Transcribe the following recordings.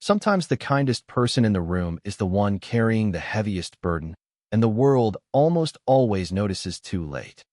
Sometimes the kindest person in the room is the one carrying the heaviest burden, and the world almost always notices too late.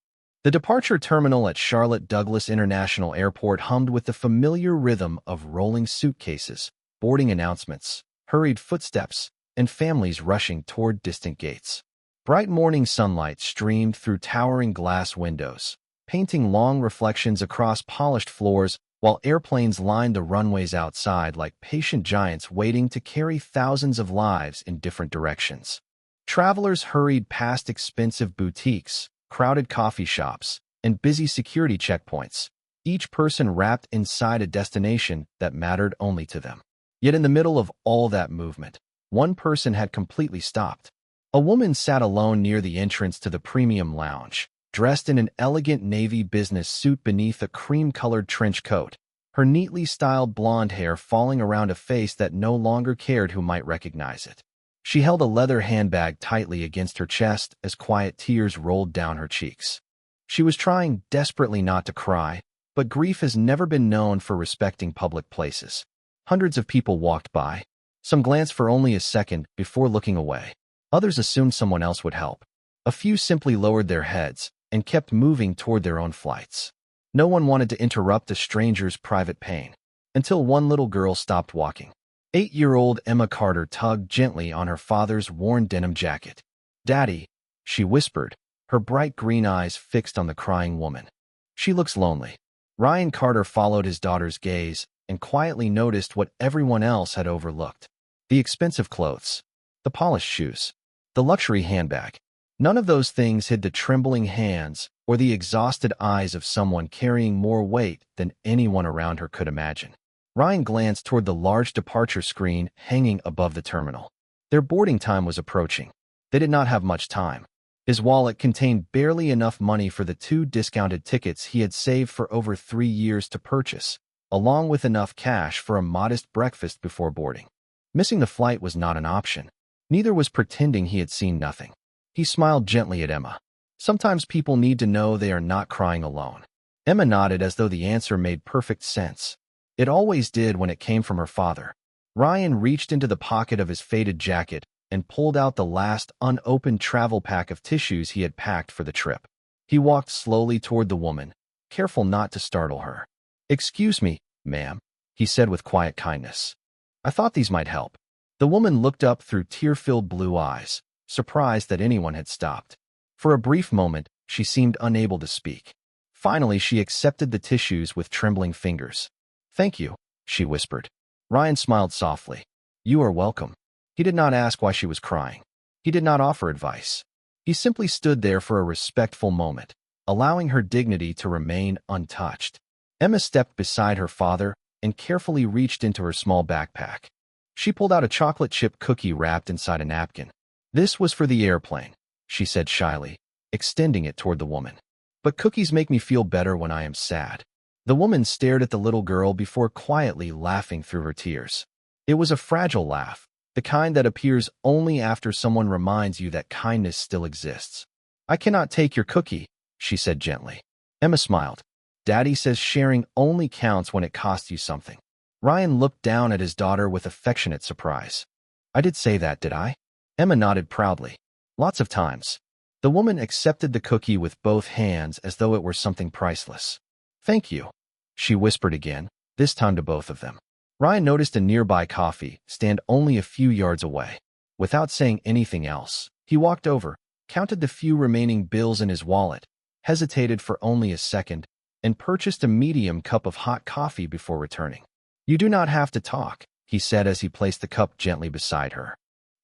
The departure terminal at Charlotte Douglas International Airport hummed with the familiar rhythm of rolling suitcases, boarding announcements, hurried footsteps, and families rushing toward distant gates. Bright morning sunlight streamed through towering glass windows, painting long reflections across polished floors, while airplanes lined the runways outside like patient giants waiting to carry thousands of lives in different directions. Travelers hurried past expensive boutiques, crowded coffee shops, and busy security checkpoints, each person wrapped inside a destination that mattered only to them. Yet in the middle of all that movement, one person had completely stopped. A woman sat alone near the entrance to the premium lounge, dressed in an elegant navy business suit beneath a cream-colored trench coat, her neatly styled blonde hair falling around a face that no longer cared who might recognize it. She held a leather handbag tightly against her chest as quiet tears rolled down her cheeks. She was trying desperately not to cry, but grief has never been known for respecting public places. Hundreds of people walked by. Some glanced for only a second before looking away. Others assumed someone else would help. A few simply lowered their heads and kept moving toward their own flights. No one wanted to interrupt a stranger's private pain, until one little girl stopped walking. 8-year-old Emma Carter tugged gently on her father's worn denim jacket. "Daddy," she whispered, her bright green eyes fixed on the crying woman. "She looks lonely." Ryan Carter followed his daughter's gaze and quietly noticed what everyone else had overlooked. The expensive clothes, the polished shoes, the luxury handbag. None of those things hid the trembling hands or the exhausted eyes of someone carrying more weight than anyone around her could imagine. Ryan glanced toward the large departure screen hanging above the terminal. Their boarding time was approaching. They did not have much time. His wallet contained barely enough money for the 2 discounted tickets he had saved for over 3 years to purchase, along with enough cash for a modest breakfast before boarding. Missing the flight was not an option. Neither was pretending he had seen nothing. He smiled gently at Emma. Sometimes people need to know they are not crying alone. Emma nodded as though the answer made perfect sense. It always did when it came from her father. Ryan reached into the pocket of his faded jacket and pulled out the last unopened travel pack of tissues he had packed for the trip. He walked slowly toward the woman, careful not to startle her. "Excuse me, ma'am," he said with quiet kindness. "I thought these might help." The woman looked up through tear-filled blue eyes, surprised that anyone had stopped. For a brief moment, she seemed unable to speak. Finally, she accepted the tissues with trembling fingers. "Thank you," she whispered. Ryan smiled softly. "You are welcome." He did not ask why she was crying. He did not offer advice. He simply stood there for a respectful moment, allowing her dignity to remain untouched. Emma stepped beside her father and carefully reached into her small backpack. She pulled out a chocolate chip cookie wrapped inside a napkin. "This was for the airplane," she said shyly, extending it toward the woman. "But cookies make me feel better when I am sad." The woman stared at the little girl before quietly laughing through her tears. It was a fragile laugh, the kind that appears only after someone reminds you that kindness still exists. "I cannot take your cookie," she said gently. Emma smiled. "Daddy says sharing only counts when it costs you something." Ryan looked down at his daughter with affectionate surprise. "I did say that, did I?" Emma nodded proudly. "Lots of times." The woman accepted the cookie with both hands as though it were something priceless. "Thank you," she whispered again, this time to both of them. Ryan noticed a nearby coffee stand only a few yards away. Without saying anything else, he walked over, counted the few remaining bills in his wallet, hesitated for only a second, and purchased a medium cup of hot coffee before returning. "You do not have to talk," he said as he placed the cup gently beside her.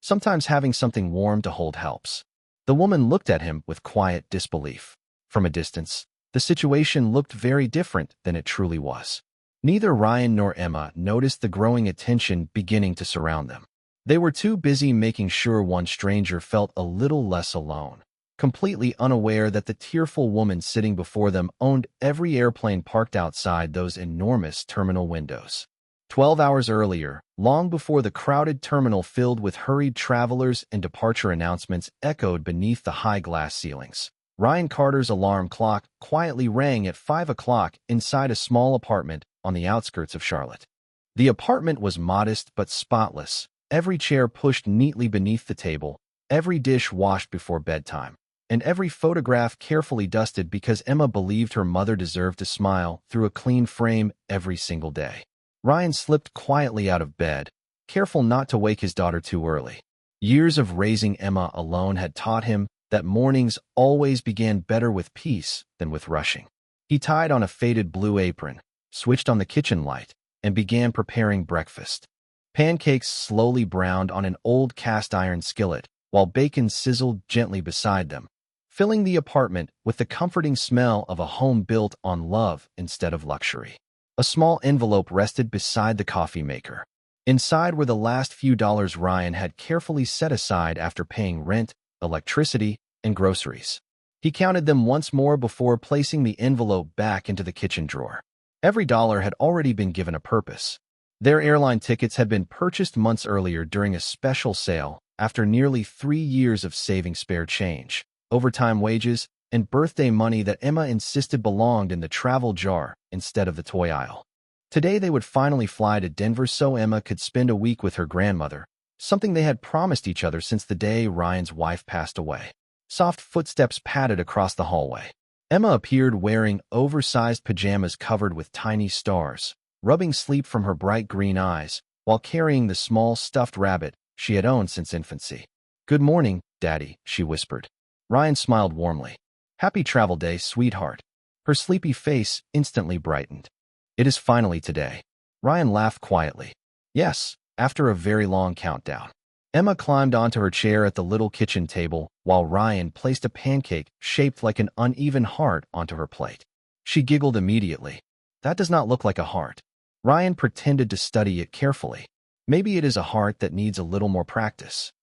"Sometimes having something warm to hold helps." The woman looked at him with quiet disbelief. From a distance, the situation looked very different than it truly was. Neither Ryan nor Emma noticed the growing attention beginning to surround them. They were too busy making sure one stranger felt a little less alone, completely unaware that the tearful woman sitting before them owned every airplane parked outside those enormous terminal windows. 12 hours earlier, long before the crowded terminal filled with hurried travelers and departure announcements echoed beneath the high glass ceilings, Ryan Carter's alarm clock quietly rang at 5 o'clock inside a small apartment on the outskirts of Charlotte. The apartment was modest but spotless, every chair pushed neatly beneath the table, every dish washed before bedtime, and every photograph carefully dusted because Emma believed her mother deserved to smile through a clean frame every single day. Ryan slipped quietly out of bed, careful not to wake his daughter too early. Years of raising Emma alone had taught him that mornings always began better with peace than with rushing. He tied on a faded blue apron, switched on the kitchen light, and began preparing breakfast. Pancakes slowly browned on an old cast-iron skillet, while bacon sizzled gently beside them, filling the apartment with the comforting smell of a home built on love instead of luxury. A small envelope rested beside the coffee maker. Inside were the last few dollars Ryan had carefully set aside after paying rent, electricity, and groceries. He counted them once more before placing the envelope back into the kitchen drawer. Every dollar had already been given a purpose. Their airline tickets had been purchased months earlier during a special sale after nearly 3 years of saving spare change, overtime wages, and birthday money that Emma insisted belonged in the travel jar instead of the toy aisle. Today they would finally fly to Denver so Emma could spend a week with her grandmother, something they had promised each other since the day Ryan's wife passed away. Soft footsteps padded across the hallway. Emma appeared wearing oversized pajamas covered with tiny stars, rubbing sleep from her bright green eyes, while carrying the small stuffed rabbit she had owned since infancy. "Good morning, Daddy," she whispered. Ryan smiled warmly. "Happy travel day, sweetheart." Her sleepy face instantly brightened. "It is finally today." Ryan laughed quietly. "Yes, after a very long countdown." Emma climbed onto her chair at the little kitchen table, while Ryan placed a pancake shaped like an uneven heart onto her plate. She giggled immediately. "That does not look like a heart." Ryan pretended to study it carefully. "Maybe it is a heart that needs a little more practice."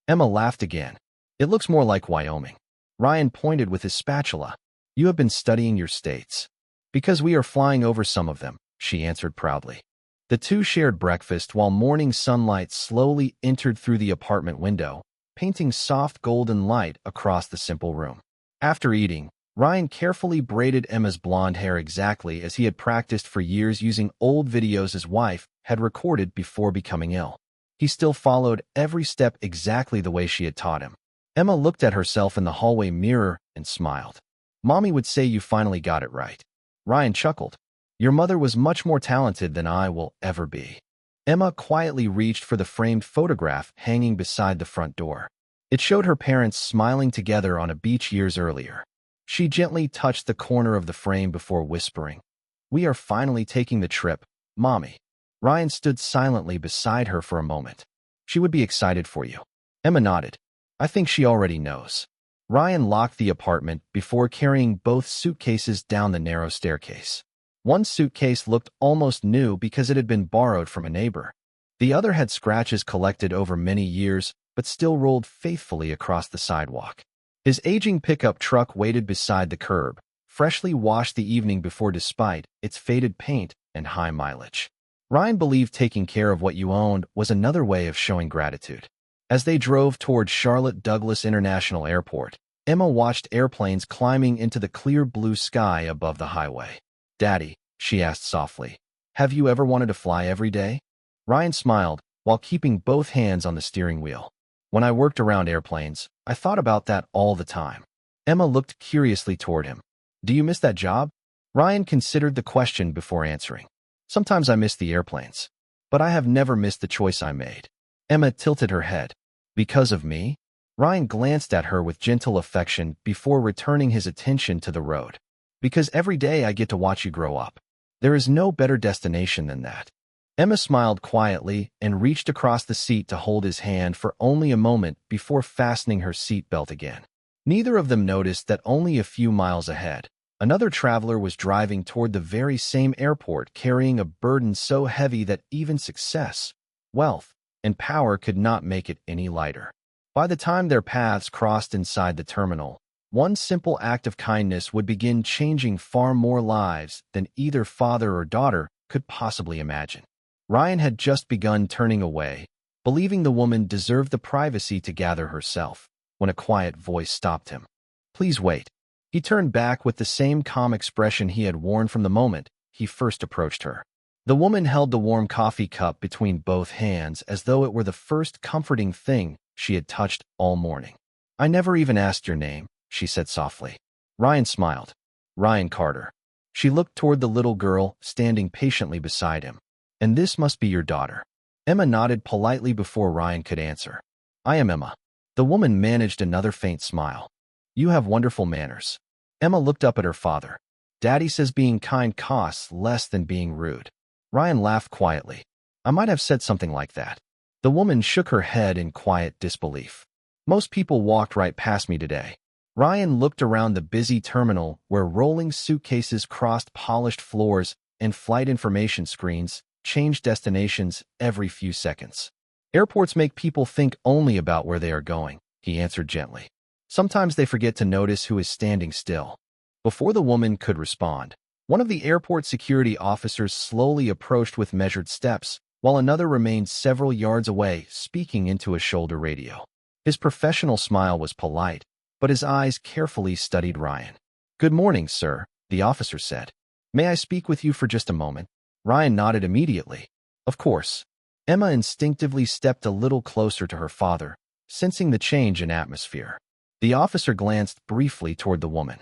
Emma laughed again. "It looks more like Wyoming." Ryan pointed with his spatula. "You have been studying your states." "Because we are flying over some of them," she answered proudly. The two shared breakfast while morning sunlight slowly entered through the apartment window, painting soft golden light across the simple room. After eating, Ryan carefully braided Emma's blonde hair exactly as he had practiced for years using old videos his wife had recorded before becoming ill. He still followed every step exactly the way she had taught him. Emma looked at herself in the hallway mirror and smiled. "Mommy would say you finally got it right." Ryan chuckled. "Your mother was much more talented than I will ever be." Emma quietly reached for the framed photograph hanging beside the front door. It showed her parents smiling together on a beach years earlier. She gently touched the corner of the frame before whispering, "We are finally taking the trip, Mommy." Ryan stood silently beside her for a moment. "She would be excited for you." Emma nodded. "I think she already knows." Ryan locked the apartment before carrying both suitcases down the narrow staircase. One suitcase looked almost new because it had been borrowed from a neighbor. The other had scratches collected over many years, but still rolled faithfully across the sidewalk. His aging pickup truck waited beside the curb, freshly washed the evening before despite its faded paint and high mileage. Ryan believed taking care of what you owned was another way of showing gratitude. As they drove toward Charlotte Douglas International Airport, Emma watched airplanes climbing into the clear blue sky above the highway. "Daddy," she asked softly, "have you ever wanted to fly every day?" Ryan smiled while keeping both hands on the steering wheel. "When I worked around airplanes, I thought about that all the time." Emma looked curiously toward him. "Do you miss that job?" Ryan considered the question before answering. "Sometimes I miss the airplanes, but I have never missed the choice I made." Emma tilted her head. "Because of me?" Ryan glanced at her with gentle affection before returning his attention to the road. "Because every day I get to watch you grow up. There is no better destination than that." Emma smiled quietly and reached across the seat to hold his hand for only a moment before fastening her seatbelt again. Neither of them noticed that only a few miles ahead, another traveler was driving toward the very same airport carrying a burden so heavy that even success, wealth, and power could not make it any lighter. By the time their paths crossed inside the terminal, one simple act of kindness would begin changing far more lives than either father or daughter could possibly imagine. Ryan had just begun turning away, believing the woman deserved the privacy to gather herself, when a quiet voice stopped him. "Please wait." He turned back with the same calm expression he had worn from the moment he first approached her. The woman held the warm coffee cup between both hands as though it were the first comforting thing she had touched all morning. I never even asked your name, she said softly. Ryan smiled. Ryan Carter. She looked toward the little girl standing patiently beside him. And this must be your daughter. Emma nodded politely before Ryan could answer. I am Emma. The woman managed another faint smile. You have wonderful manners. Emma looked up at her father. Daddy says being kind costs less than being rude. Ryan laughed quietly. I might have said something like that. The woman shook her head in quiet disbelief. Most people walked right past me today. Ryan looked around the busy terminal where rolling suitcases crossed polished floors and flight information screens changed destinations every few seconds. Airports make people think only about where they are going, he answered gently. Sometimes they forget to notice who is standing still. Before the woman could respond, one of the airport security officers slowly approached with measured steps, while another remained several yards away, speaking into a shoulder radio. His professional smile was polite, but his eyes carefully studied Ryan. Good morning, sir, the officer said. May I speak with you for just a moment? Ryan nodded immediately. Of course. Emma instinctively stepped a little closer to her father, sensing the change in atmosphere. The officer glanced briefly toward the woman.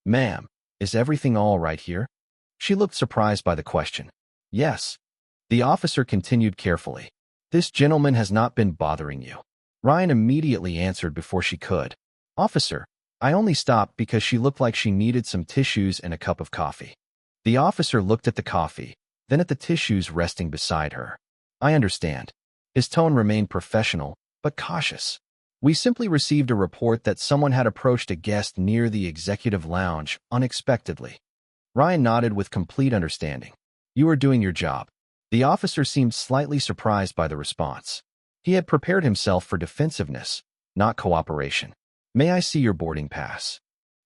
Ma'am, is everything all right here? She looked surprised by the question. Yes. The officer continued carefully. This gentleman has not been bothering you. Ryan immediately answered before she could. Officer, I only stopped because she looked like she needed some tissues and a cup of coffee. The officer looked at the coffee, then at the tissues resting beside her. I understand. His tone remained professional, but cautious. We simply received a report that someone had approached a guest near the executive lounge unexpectedly. Ryan nodded with complete understanding. You are doing your job. The officer seemed slightly surprised by the response. He had prepared himself for defensiveness, not cooperation. May I see your boarding pass?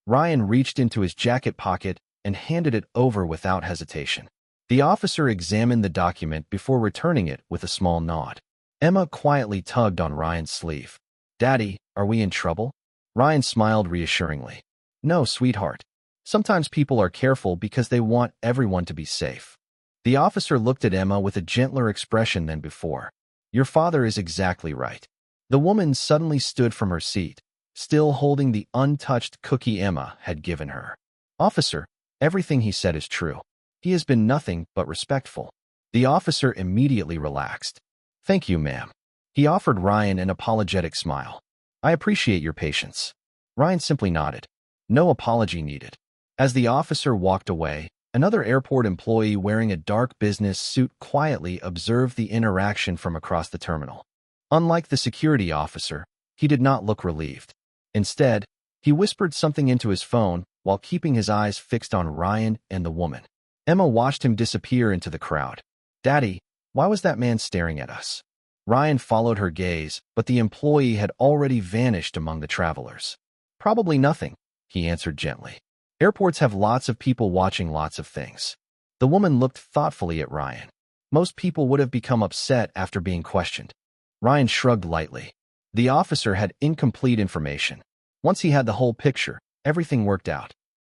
Ryan reached into his jacket pocket and handed it over without hesitation. The officer examined the document before returning it with a small nod. Emma quietly tugged on Ryan's sleeve. Daddy, are we in trouble? Ryan smiled reassuringly. No, sweetheart. Sometimes people are careful because they want everyone to be safe. The officer looked at Emma with a gentler expression than before. Your father is exactly right. The woman suddenly stood from her seat, still holding the untouched cookie Emma had given her. Officer, everything he said is true. He has been nothing but respectful. The officer immediately relaxed. Thank you, ma'am. He offered Ryan an apologetic smile. I appreciate your patience. Ryan simply nodded. No apology needed. As the officer walked away, another airport employee wearing a dark business suit quietly observed the interaction from across the terminal. Unlike the security officer, he did not look relieved. Instead, he whispered something into his phone while keeping his eyes fixed on Ryan and the woman. Emma watched him disappear into the crowd. Daddy, why was that man staring at us? Ryan followed her gaze, but the employee had already vanished among the travelers. Probably nothing, he answered gently. Airports have lots of people watching lots of things. The woman looked thoughtfully at Ryan. Most people would have become upset after being questioned. Ryan shrugged lightly. The officer had incomplete information. Once he had the whole picture, everything worked out.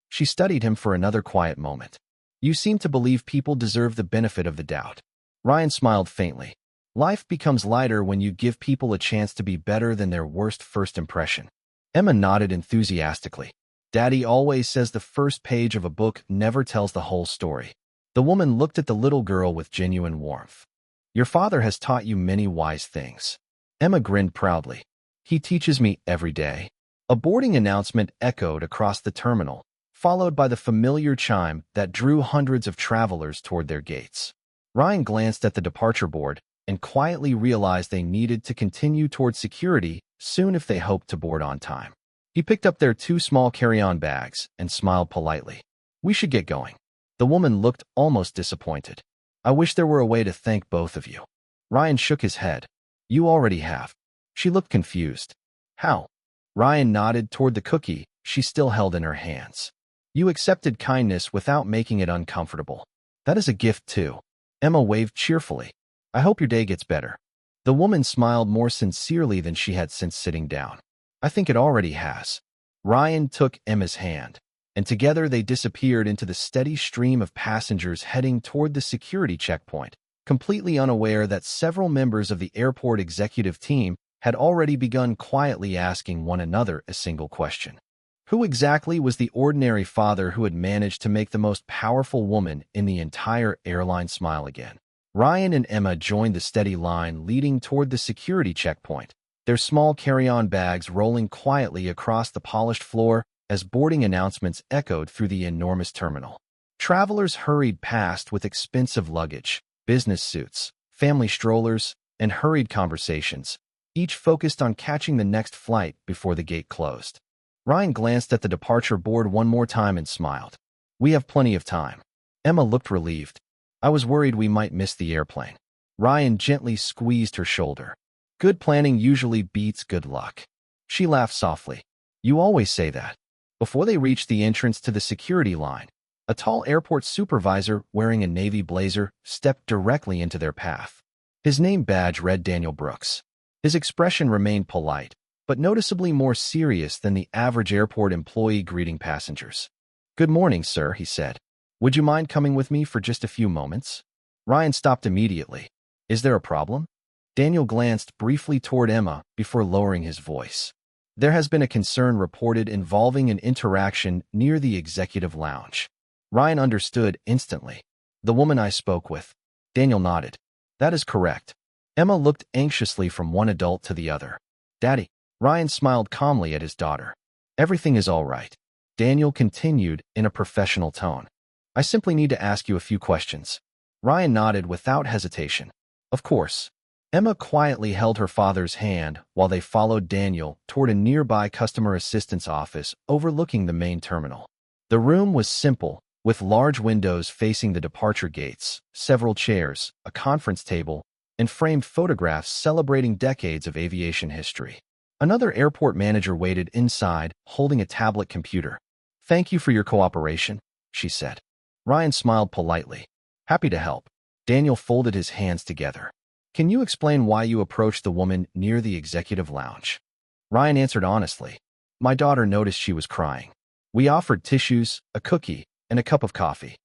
She studied him for another quiet moment. You seem to believe people deserve the benefit of the doubt. Ryan smiled faintly. Life becomes lighter when you give people a chance to be better than their worst first impression. Emma nodded enthusiastically. Daddy always says the first page of a book never tells the whole story. The woman looked at the little girl with genuine warmth. Your father has taught you many wise things. Emma grinned proudly. He teaches me every day. A boarding announcement echoed across the terminal, followed by the familiar chime that drew hundreds of travelers toward their gates. Ryan glanced at the departure board and quietly realized they needed to continue toward security soon if they hoped to board on time. He picked up their 2 small carry-on bags and smiled politely. We should get going. The woman looked almost disappointed. I wish there were a way to thank both of you. Ryan shook his head. You already have. She looked confused. How? Ryan nodded toward the cookie she still held in her hands. You accepted kindness without making it uncomfortable. That is a gift too. Emma waved cheerfully. I hope your day gets better. The woman smiled more sincerely than she had since sitting down. I think it already has. Ryan took Emma's hand. and together they disappeared into the steady stream of passengers heading toward the security checkpoint, completely unaware that several members of the airport executive team had already begun quietly asking one another a single question. Who exactly was the ordinary father who had managed to make the most powerful woman in the entire airline smile again? Ryan and Emma joined the steady line leading toward the security checkpoint, their small carry-on bags rolling quietly across the polished floor as boarding announcements echoed through the enormous terminal. Travelers hurried past with expensive luggage, business suits, family strollers, and hurried conversations, each focused on catching the next flight before the gate closed. Ryan glanced at the departure board one more time and smiled. "We have plenty of time." Emma looked relieved. "I was worried we might miss the airplane." Ryan gently squeezed her shoulder. "Good planning usually beats good luck." She laughed softly. "You always say that." Before they reached the entrance to the security line, a tall airport supervisor wearing a navy blazer stepped directly into their path. His name badge read Daniel Brooks. His expression remained polite, but noticeably more serious than the average airport employee greeting passengers. "Good morning, sir," he said. "Would you mind coming with me for just a few moments?" Ryan stopped immediately. "Is there a problem?" Daniel glanced briefly toward Emma before lowering his voice. "There has been a concern reported involving an interaction near the executive lounge." Ryan understood instantly. "The woman I spoke with." Daniel nodded. "That is correct." Emma looked anxiously from one adult to the other. "Daddy." Ryan smiled calmly at his daughter. "Everything is all right." Daniel continued in a professional tone. "I simply need to ask you a few questions." Ryan nodded without hesitation. "Of course." Emma quietly held her father's hand while they followed Daniel toward a nearby customer assistance office overlooking the main terminal. The room was simple, with large windows facing the departure gates, several chairs, a conference table, and framed photographs celebrating decades of aviation history. Another airport manager waited inside, holding a tablet computer. "Thank you for your cooperation," she said. Ryan smiled politely. "Happy to help." Daniel folded his hands together. "Can you explain why you approached the woman near the executive lounge?" Ryan answered honestly. "My daughter noticed she was crying. We offered tissues, a cookie, and a cup of coffee."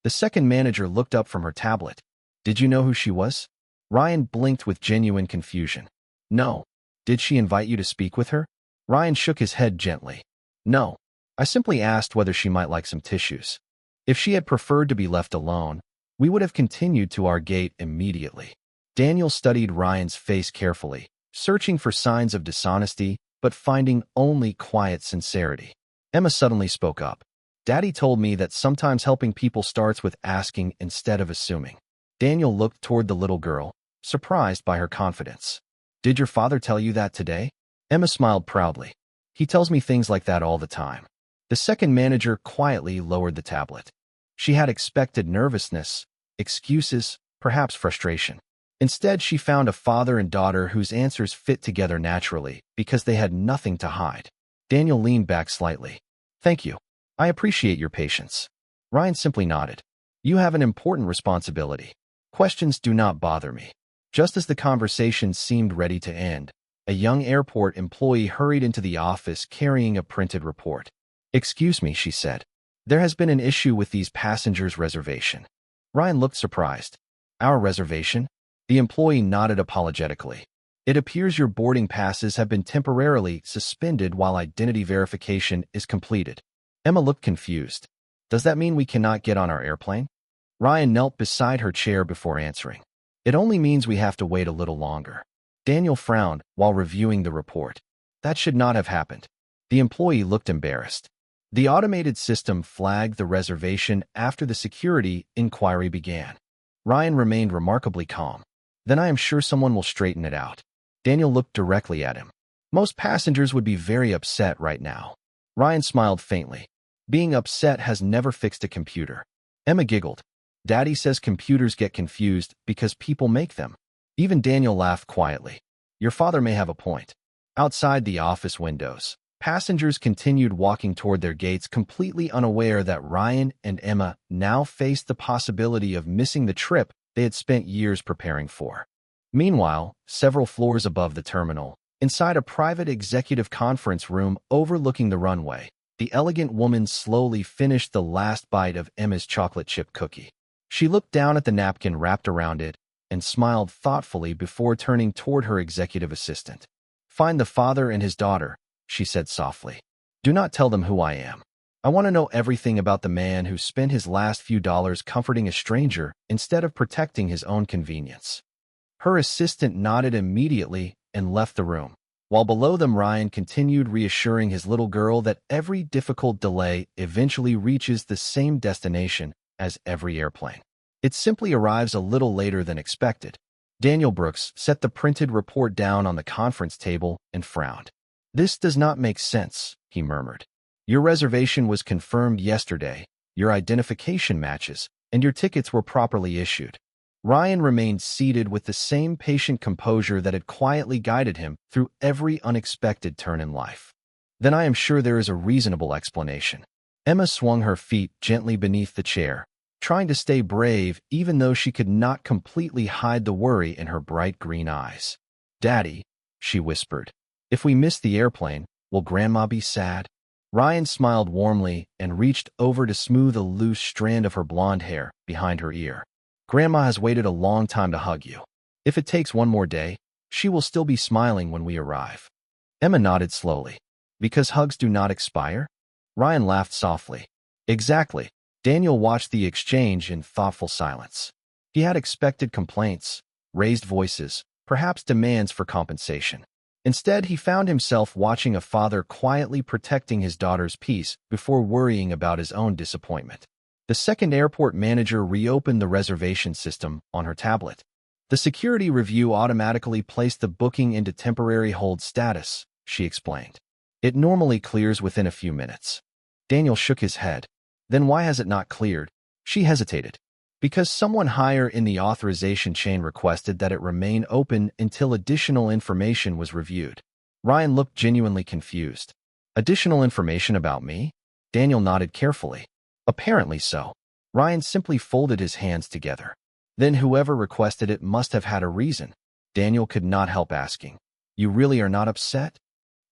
The second manager looked up from her tablet. "Did you know who she was?" Ryan blinked with genuine confusion. "No." "Did she invite you to speak with her?" Ryan shook his head gently. "No. I simply asked whether she might like some tissues. If she had preferred to be left alone, we would have continued to our gate immediately." Daniel studied Ryan's face carefully, searching for signs of dishonesty, but finding only quiet sincerity. Emma suddenly spoke up. "Daddy told me that sometimes helping people starts with asking instead of assuming." Daniel looked toward the little girl, surprised by her confidence. "Did your father tell you that today?" Emma smiled proudly. "He tells me things like that all the time." The second manager quietly lowered the tablet. She had expected nervousness, excuses, perhaps frustration. Instead, she found a father and daughter whose answers fit together naturally because they had nothing to hide. Daniel leaned back slightly. "Thank you. I appreciate your patience." Ryan simply nodded. "You have an important responsibility. Questions do not bother me." Just as the conversation seemed ready to end, a young airport employee hurried into the office carrying a printed report. "Excuse me," she said. "There has been an issue with these passengers' reservation." Ryan looked surprised. "Our reservation?" The employee nodded apologetically. "It appears your boarding passes have been temporarily suspended while identity verification is completed." Emma looked confused. "Does that mean we cannot get on our airplane?" Ryan knelt beside her chair before answering. "It only means we have to wait a little longer." Daniel frowned while reviewing the report. "That should not have happened." The employee looked embarrassed. The automated system flagged the reservation after the security inquiry began. Ryan remained remarkably calm. "Then I am sure someone will straighten it out." Daniel looked directly at him. "Most passengers would be very upset right now." Ryan smiled faintly. "Being upset has never fixed a computer." Emma giggled. "Daddy says computers get confused because people make them." Even Daniel laughed quietly. "Your father may have a point." Outside the office windows, passengers continued walking toward their gates, completely unaware that Ryan and Emma now faced the possibility of missing the trip they had spent years preparing for. Meanwhile, several floors above the terminal, inside a private executive conference room overlooking the runway, The elegant woman slowly finished the last bite of Emma's chocolate chip cookie. She looked down at the napkin wrapped around it and smiled thoughtfully before turning toward her executive assistant. "Find the father and his daughter," she said softly. "Do not tell them who I am. I want to know everything about the man who spent his last few dollars comforting a stranger instead of protecting his own convenience." Her assistant nodded immediately and left the room. While below them, Ryan continued reassuring his little girl that every difficult delay eventually reaches the same destination as every airplane. It simply arrives a little later than expected. Daniel Brooks set the printed report down on the conference table and frowned. "This does not make sense," he murmured. "Your reservation was confirmed yesterday, your identification matches, and your tickets were properly issued." Ryan remained seated with the same patient composure that had quietly guided him through every unexpected turn in life. "Then I am sure there is a reasonable explanation." Emma swung her feet gently beneath the chair, trying to stay brave even though she could not completely hide the worry in her bright green eyes. "Daddy," she whispered, "if we miss the airplane, will Grandma be sad?" Ryan smiled warmly and reached over to smooth a loose strand of her blonde hair behind her ear. "Grandma has waited a long time to hug you. If it takes one more day, she will still be smiling when we arrive." Emma nodded slowly. "Because hugs do not expire?" Ryan laughed softly. "Exactly." Daniel watched the exchange in thoughtful silence. He had expected complaints, raised voices, perhaps demands for compensation. Instead, he found himself watching a father quietly protecting his daughter's peace before worrying about his own disappointment. The second airport manager reopened the reservation system on her tablet. "The security review automatically placed the booking into temporary hold status," she explained. "It normally clears within a few minutes." Daniel shook his head. "Then why has it not cleared?" She hesitated. "Because someone higher in the authorization chain requested that it remain open until additional information was reviewed." Ryan looked genuinely confused. "Additional information about me?" Daniel nodded carefully. "Apparently so." Ryan simply folded his hands together. "Then whoever requested it must have had a reason." Daniel could not help asking, "You really are not upset?"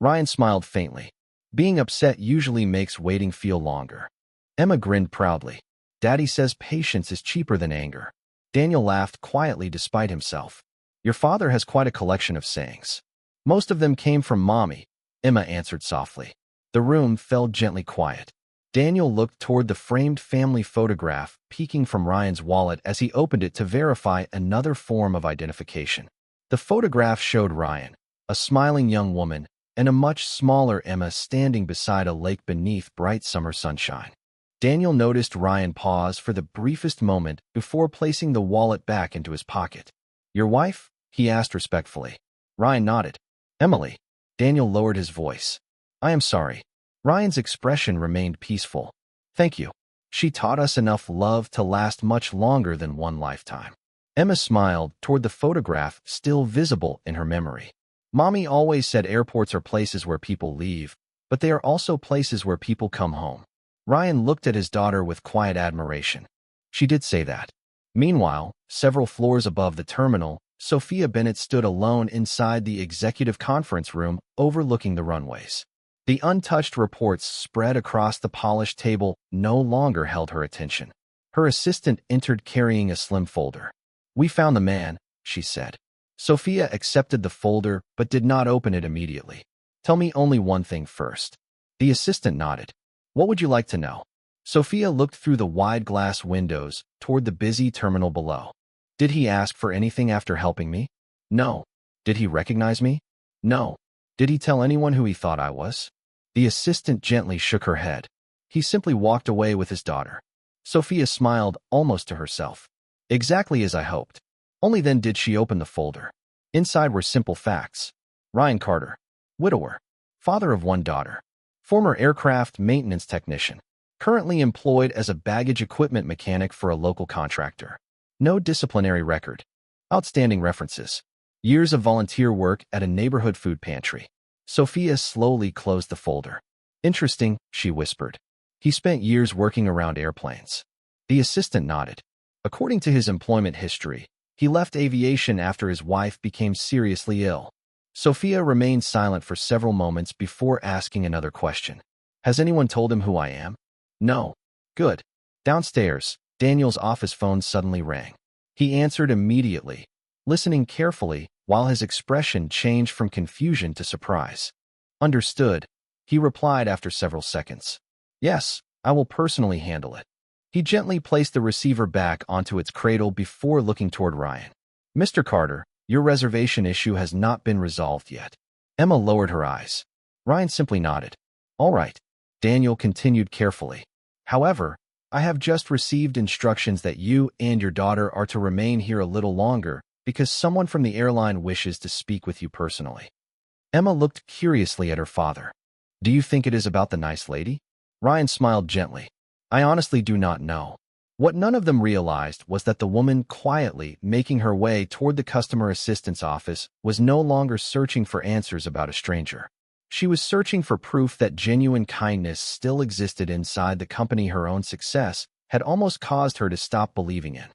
Ryan smiled faintly. "Being upset usually makes waiting feel longer." Emma grinned proudly. "Daddy says patience is cheaper than anger." Daniel laughed quietly despite himself. "Your father has quite a collection of sayings." "Most of them came from Mommy," Emma answered softly. The room fell gently quiet. Daniel looked toward the framed family photograph peeking from Ryan's wallet as he opened it to verify another form of identification. The photograph showed Ryan, a smiling young woman, and a much smaller Emma standing beside a lake beneath bright summer sunshine. Daniel noticed Ryan pause for the briefest moment before placing the wallet back into his pocket. "Your wife?" he asked respectfully. Ryan nodded. "Emily." Daniel lowered his voice. "I am sorry." Ryan's expression remained peaceful. "Thank you. She taught us enough love to last much longer than one lifetime." Emma smiled toward the photograph still visible in her memory. "Mommy always said airports are places where people leave, but they are also places where people come home." Ryan looked at his daughter with quiet admiration. "She did say that." Meanwhile, several floors above the terminal, Sophia Bennett stood alone inside the executive conference room overlooking the runways. The untouched reports spread across the polished table no longer held her attention. Her assistant entered carrying a slim folder. "We found the man," she said. Sophia accepted the folder but did not open it immediately. "Tell me only one thing first." The assistant nodded. "What would you like to know?" Sophia looked through the wide glass windows toward the busy terminal below. "Did he ask for anything after helping me?" "No." "Did he recognize me?" "No." "Did he tell anyone who he thought I was?" The assistant gently shook her head. "He simply walked away with his daughter." Sophia smiled almost to herself. "Exactly as I hoped." Only then did she open the folder. Inside were simple facts. Ryan Carter, widower, father of one daughter, former aircraft maintenance technician, currently employed as a baggage equipment mechanic for a local contractor. No disciplinary record. Outstanding references. Years of volunteer work at a neighborhood food pantry. Sophia slowly closed the folder. "Interesting," she whispered. "He spent years working around airplanes." The assistant nodded. According to his employment history, he left aviation after his wife became seriously ill. Sophia remained silent for several moments before asking another question. Has anyone told him who I am? No. Good. Downstairs, Daniel's office phone suddenly rang. He answered immediately, listening carefully while his expression changed from confusion to surprise. Understood, he replied after several seconds. Yes, I will personally handle it. He gently placed the receiver back onto its cradle before looking toward Ryan. Mr. Carter, your reservation issue has not been resolved yet. Emma lowered her eyes. Ryan simply nodded. All right. Daniel continued carefully. However, I have just received instructions that you and your daughter are to remain here a little longer because someone from the airline wishes to speak with you personally. Emma looked curiously at her father. Do you think it is about the nice lady? Ryan smiled gently. I honestly do not know. What none of them realized was that the woman quietly making her way toward the customer assistance office was no longer searching for answers about a stranger. She was searching for proof that genuine kindness still existed inside the company her own success had almost caused her to stop believing in.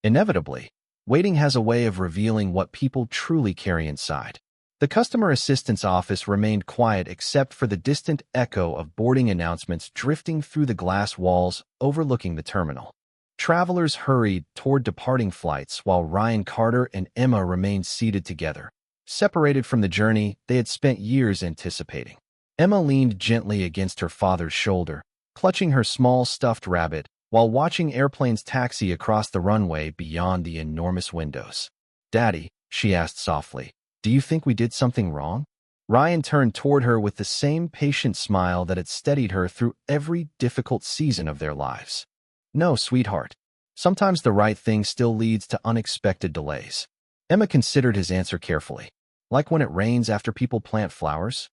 Inevitably, waiting has a way of revealing what people truly carry inside. The customer assistance office remained quiet except for the distant echo of boarding announcements drifting through the glass walls overlooking the terminal. Travelers hurried toward departing flights while Ryan Carter and Emma remained seated together, separated from the journey they had spent years anticipating. Emma leaned gently against her father's shoulder, clutching her small stuffed rabbit while watching airplanes taxi across the runway beyond the enormous windows. Daddy, she asked softly, do you think we did something wrong? Ryan turned toward her with the same patient smile that had steadied her through every difficult season of their lives. No, sweetheart. Sometimes the right thing still leads to unexpected delays. Emma considered his answer carefully. Like when it rains after people plant flowers?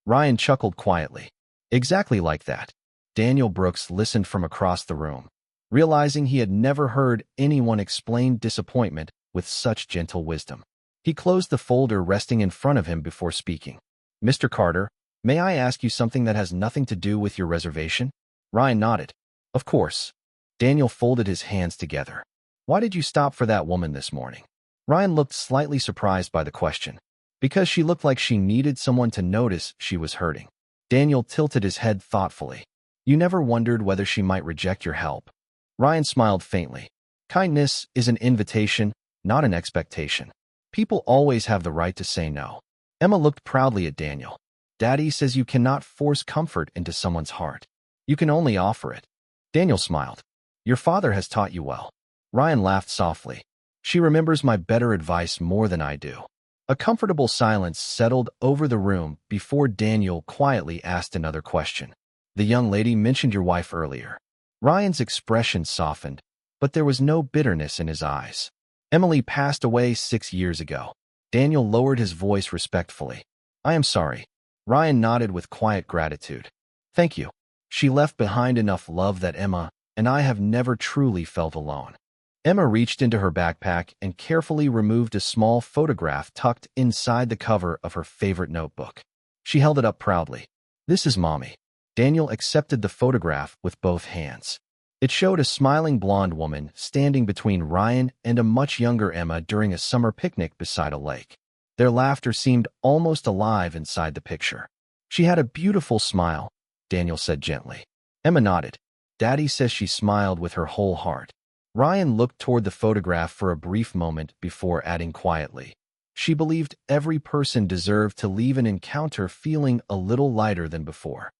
Ryan chuckled quietly. Exactly like that. Daniel Brooks listened from across the room, realizing he had never heard anyone explain disappointment with such gentle wisdom. He closed the folder resting in front of him before speaking. Mr. Carter, may I ask you something that has nothing to do with your reservation? Ryan nodded. Of course. Daniel folded his hands together. Why did you stop for that woman this morning? Ryan looked slightly surprised by the question. Because she looked like she needed someone to notice she was hurting. Daniel tilted his head thoughtfully. You never wondered whether she might reject your help. Ryan smiled faintly. Kindness is an invitation, not an expectation. People always have the right to say no. Emma looked proudly at Daniel. Daddy says you cannot force comfort into someone's heart. You can only offer it. Daniel smiled. Your father has taught you well. Ryan laughed softly. She remembers my better advice more than I do. A comfortable silence settled over the room before Daniel quietly asked another question. The young lady mentioned your wife earlier. Ryan's expression softened, but there was no bitterness in his eyes. Emily passed away 6 years ago. Daniel lowered his voice respectfully. I am sorry. Ryan nodded with quiet gratitude. Thank you. She left behind enough love that Emma and I have never truly felt alone. Emma reached into her backpack and carefully removed a small photograph tucked inside the cover of her favorite notebook. She held it up proudly. This is Mommy. Daniel accepted the photograph with both hands. It showed a smiling blonde woman standing between Ryan and a much younger Emma during a summer picnic beside a lake. Their laughter seemed almost alive inside the picture. She had a beautiful smile, Daniel said gently. Emma nodded. Daddy says she smiled with her whole heart. Ryan looked toward the photograph for a brief moment before adding quietly. She believed every person deserved to leave an encounter feeling a little lighter than before.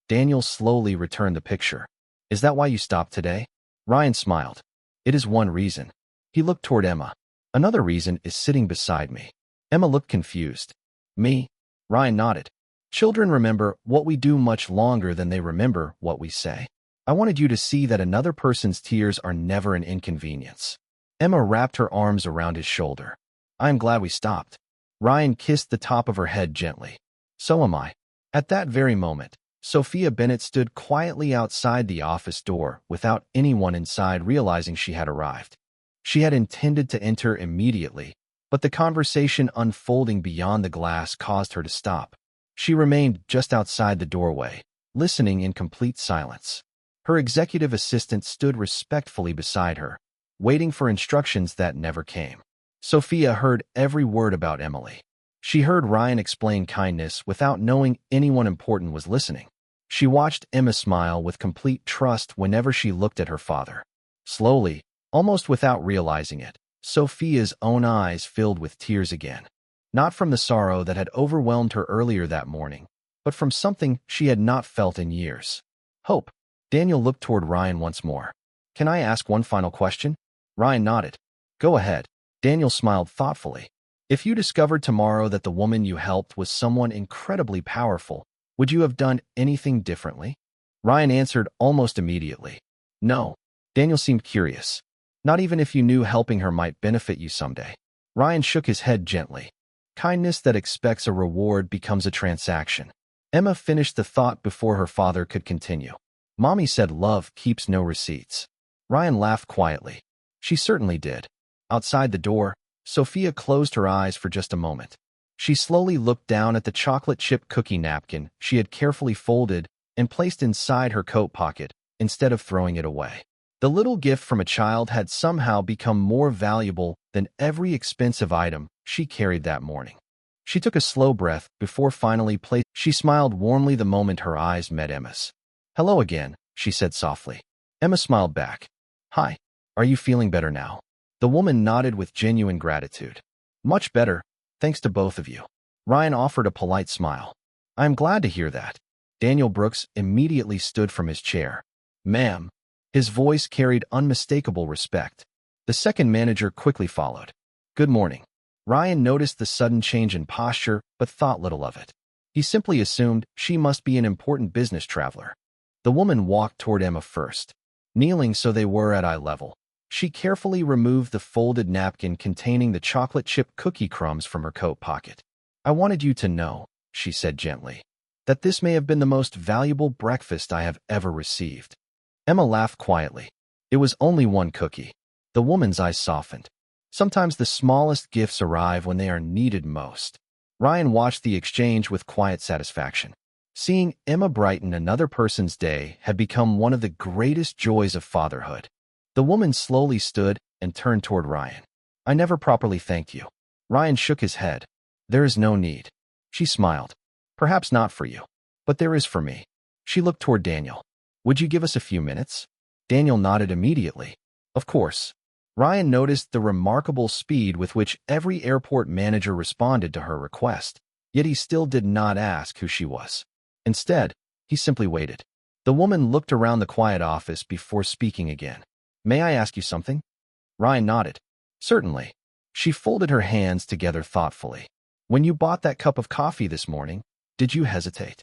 Daniel slowly returned the picture. Is that why you stopped today? Ryan smiled. It is one reason. He looked toward Emma. Another reason is sitting beside me. Emma looked confused. Me? Ryan nodded. Children remember what we do much longer than they remember what we say. I wanted you to see that another person's tears are never an inconvenience. Emma wrapped her arms around his shoulder. I am glad we stopped. Ryan kissed the top of her head gently. So am I. At that very moment, Sophia Bennett stood quietly outside the office door without anyone inside realizing she had arrived. She had intended to enter immediately, but the conversation unfolding beyond the glass caused her to stop. She remained just outside the doorway, listening in complete silence. Her executive assistant stood respectfully beside her, waiting for instructions that never came. Sophia heard every word about Emily. She heard Ryan explain kindness without knowing anyone important was listening. She watched Emma smile with complete trust whenever she looked at her father. Slowly, almost without realizing it, Sophia's own eyes filled with tears again. Not from the sorrow that had overwhelmed her earlier that morning, but from something she had not felt in years. Hope. Daniel looked toward Ryan once more. Can I ask one final question? Ryan nodded. Go ahead. Daniel smiled thoughtfully. If you discovered tomorrow that the woman you helped was someone incredibly powerful, would you have done anything differently? Ryan answered almost immediately. No. Daniel seemed curious. Not even if you knew helping her might benefit you someday. Ryan shook his head gently. Kindness that expects a reward becomes a transaction. Emma finished the thought before her father could continue. Mommy said love keeps no receipts. Ryan laughed quietly. She certainly did. Outside the door, Sophia closed her eyes for just a moment. She slowly looked down at the chocolate chip cookie napkin she had carefully folded and placed inside her coat pocket instead of throwing it away. The little gift from a child had somehow become more valuable than every expensive item she carried that morning. She took a slow breath before finally placing. She smiled warmly the moment her eyes met Emma's. Hello again, she said softly. Emma smiled back. Hi. Are you feeling better now? The woman nodded with genuine gratitude. Much better, thanks to both of you. Ryan offered a polite smile. I am glad to hear that. Daniel Brooks immediately stood from his chair. Ma'am. His voice carried unmistakable respect. The second manager quickly followed. Good morning. Ryan noticed the sudden change in posture, but thought little of it. He simply assumed she must be an important business traveler. The woman walked toward Emma first. Kneeling so they were at eye level, she carefully removed the folded napkin containing the chocolate chip cookie crumbs from her coat pocket. I wanted you to know, she said gently, that this may have been the most valuable breakfast I have ever received. Emma laughed quietly. It was only one cookie. The woman's eyes softened. Sometimes the smallest gifts arrive when they are needed most. Ryan watched the exchange with quiet satisfaction. Seeing Emma brighten another person's day had become one of the greatest joys of fatherhood. The woman slowly stood and turned toward Ryan. I never properly thanked you. Ryan shook his head. There is no need. She smiled. Perhaps not for you, but there is for me. She looked toward Daniel. Would you give us a few minutes? Daniel nodded immediately. Of course. Ryan noticed the remarkable speed with which every airport manager responded to her request, yet he still did not ask who she was. Instead, he simply waited. The woman looked around the quiet office before speaking again. May I ask you something? Ryan nodded. Certainly. She folded her hands together thoughtfully. When you bought that cup of coffee this morning, did you hesitate?